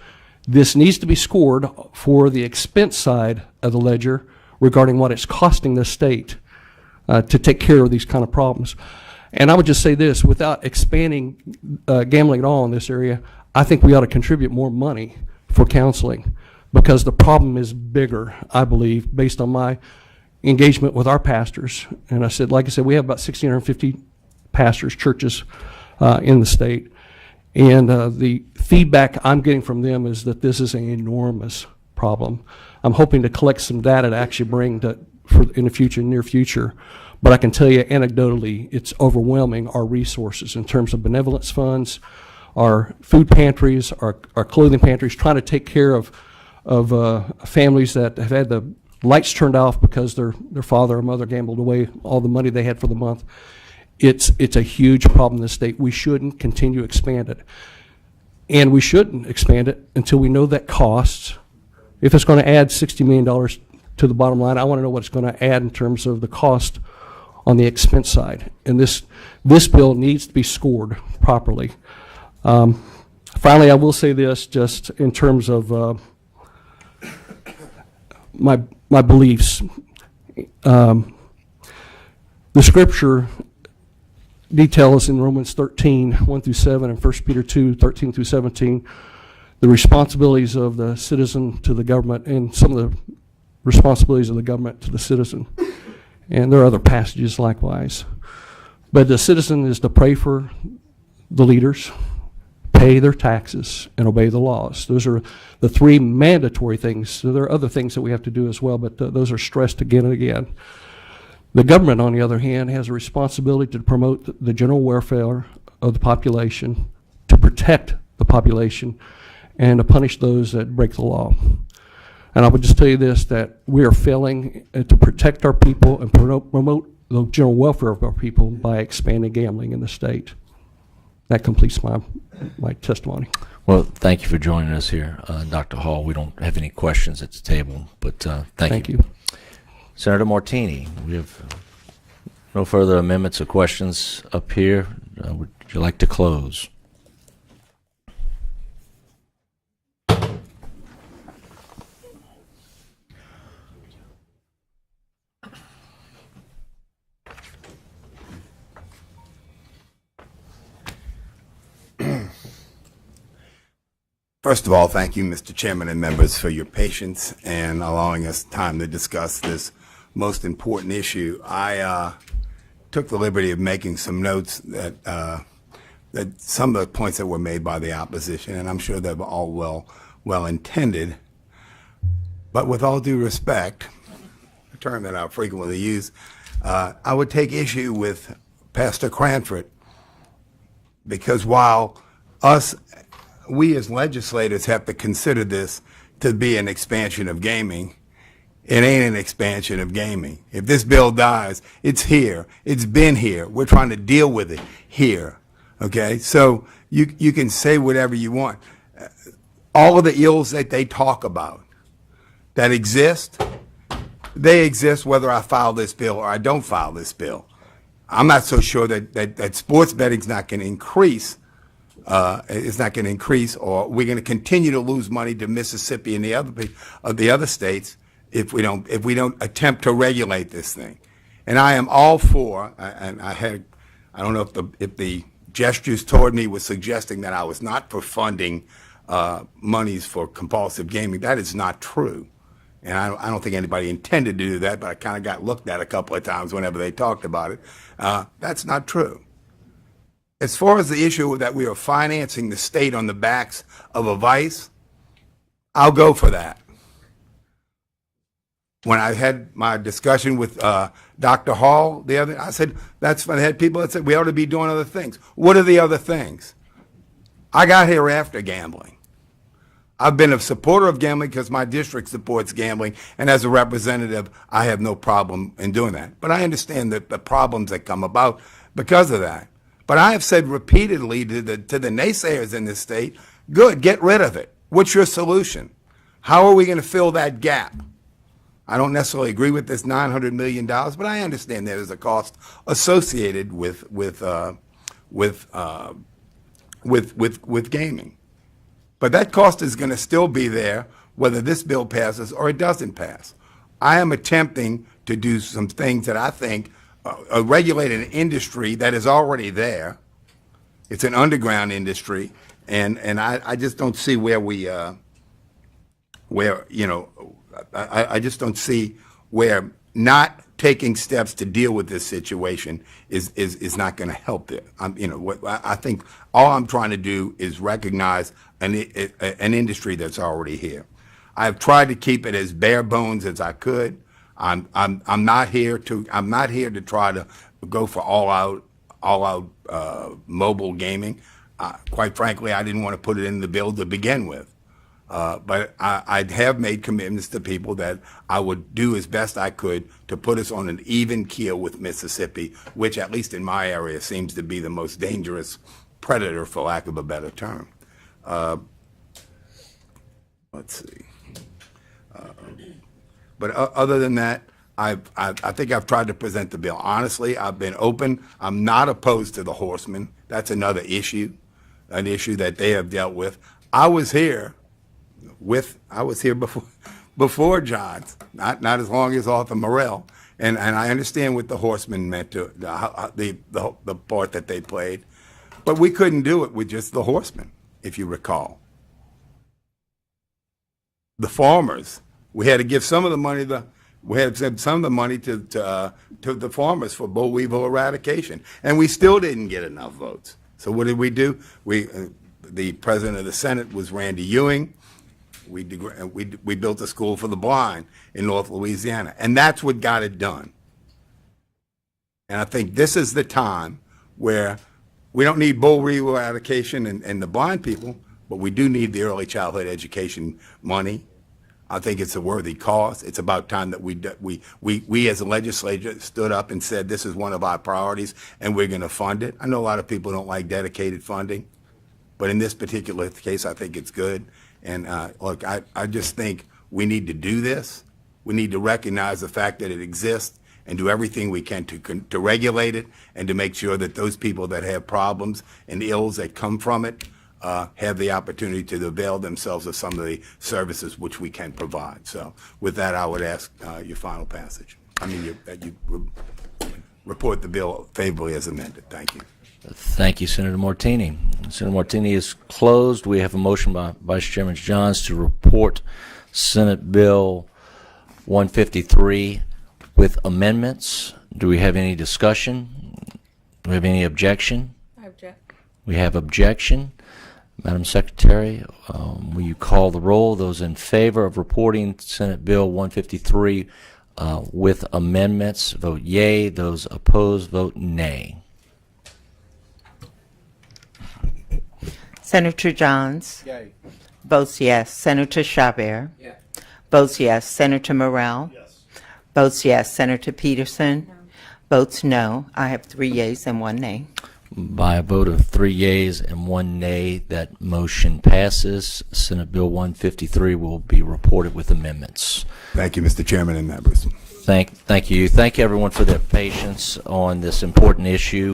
This needs to be scored for the expense side of the ledger regarding what it's costing the state to take care of these kind of problems. And I would just say this, without expanding gambling at all in this area, I think we ought to contribute more money for counseling because the problem is bigger, I believe, based on my engagement with our pastors. And like I said, we have about 1,650 pastors, churches in the state. And the feedback I'm getting from them is that this is an enormous problem. I'm hoping to collect some data to actually bring in the future, near future. But I can tell you anecdotally, it's overwhelming our resources in terms of benevolence funds, our food pantries, our clothing pantries, trying to take care of families that have had the lights turned off because their father or mother gambled away all the money they had for the month. It's a huge problem in the state. We shouldn't continue to expand it. And we shouldn't expand it until we know that costs. If it's going to add $60 million to the bottom line, I want to know what it's going to add in terms of the cost on the expense side. And this bill needs to be scored properly. Finally, I will say this just in terms of my beliefs. The scripture details in Romans 13, 1 through 7, and 1 Peter 2, 13 through 17, the responsibilities of the citizen to the government and some of the responsibilities of the government to the citizen. And there are other passages likewise. But the citizen is to pray for the leaders, pay their taxes, and obey the laws. Those are the three mandatory things. So there are other things that we have to do as well, but those are stressed again and again. The government, on the other hand, has a responsibility to promote the general welfare of the population, to protect the population, and to punish those that break the law. And I would just tell you this, that we are failing to protect our people and promote the general welfare of our people by expanding gambling in the state. That completes my testimony. Well, thank you for joining us here, Dr. Hall. We don't have any questions at the table, but thank you. Senator Martiny, we have no further amendments or questions up here. Would you like to close? First of all, thank you, Mr. Chairman and members, for your patience and allowing us time to discuss this most important issue. I took the liberty of making some notes that some of the points that were made by the opposition, and I'm sure they were all well intended. But with all due respect, a term that I frequently use, I would take issue with Pastor Cranford, because while we as legislators have to consider this to be an expansion of gaming, it ain't an expansion of gaming. If this bill dies, it's here. It's been here. We're trying to deal with it here. Okay? So you can say whatever you want. All of the ills that they talk about that exist, they exist whether I file this bill or I don't file this bill. I'm not so sure that sports betting's not going to increase. It's not going to increase, or we're going to continue to lose money to Mississippi and the other states if we don't attempt to regulate this thing. And I am all for. And I don't know if the gestures toward me was suggesting that I was not for funding monies for compulsive gaming. That is not true, and I don't think anybody intended to do that. But I kind of got looked at a couple of times whenever they talked about it. That's not true. As far as the issue that we are financing the state on the backs of a vice, I'll go for that. When I had my discussion with Dr. Hall I said, that's when I had people that said we ought to be doing other things. What are the other things? I got here after gambling. I've been a supporter of gambling because my district supports gambling, and as a representative, I have no problem in doing that. But I understand the problems that come about because of that. But I have said repeatedly to the naysayers in this state, good, get rid of it. What's your solution? How are we going to fill that gap? I don't necessarily agree with this $900 million, but I understand there's a cost associated with gaming. But that cost is going to still be there whether this bill passes or it doesn't pass. I am attempting to do some things that I think regulate an industry that is already there. It's an underground industry, and I just don't see I just don't see where not taking steps to deal with this situation is not going to help it. I think all I'm trying to do is recognize an industry that's already here. I've tried to keep it as bare bones as I could. I'm not here to try to go for all out mobile gaming. Quite frankly, I didn't want to put it in the bill to begin with. But I have made commitments to people that I would do as best I could to put us on an even keel with Mississippi, which, at least in my area, seems to be the most dangerous predator, for lack of a better term. Let's see. But other than that, I think I've tried to present the bill honestly. I've been open. I'm not opposed to the horsemen. That's another issue, an issue that they have dealt with. I was here before Johns, not as long as Arthur Morrell, and I understand what the horsemen meant to the part that they played, but we couldn't do it with just the horsemen, if you recall. The farmers, we had to give some of the money to the farmers for boll weevil eradication, and we still didn't get enough votes. So what did we do? The president of the Senate was Randy Ewing. We built a school for the blind in North Louisiana, and that's what got it done. And I think this is the time where we don't need boll weevil eradication and the blind people, but we do need the early childhood education money. I think it's a worthy cause. It's about time that we as a legislature stood up and said this is one of our priorities and we're going to fund it. I know a lot of people don't like dedicated funding, but in this particular case, I think it's good. And look, I just think we need to do this. We need to recognize the fact that it exists and do everything we can to regulate it and to make sure that those people that have problems and ills that come from it have the opportunity to avail themselves of some of the services which we can provide. So with that, I would ask your final passage. That you report the bill favorably as amended. Thank you. Thank you, Senator Martiny. Senator Martiny is closed. We have a motion by Vice Chairman Johns to report Senate Bill 153 with amendments. Do we have any discussion? Do we have any objection? I object. We have objection. Madam Secretary, will you call the roll? Those in favor of reporting Senate Bill 153 with amendments, vote yea. Those opposed, vote nay. Senator Johns. Yay. Votes yes. Senator Chabert. Yeah. Votes yes. Senator Morrell. Yes. Votes yes. Senator Peterson. No. Votes no. I have 3 yeas and 1 nay. By a vote of 3 yeas and 1 nay, that motion passes. Senate Bill 153 will be reported with amendments. Thank you, Mr. Chairman and members. Thank you. Thank everyone for their patience on this important issue.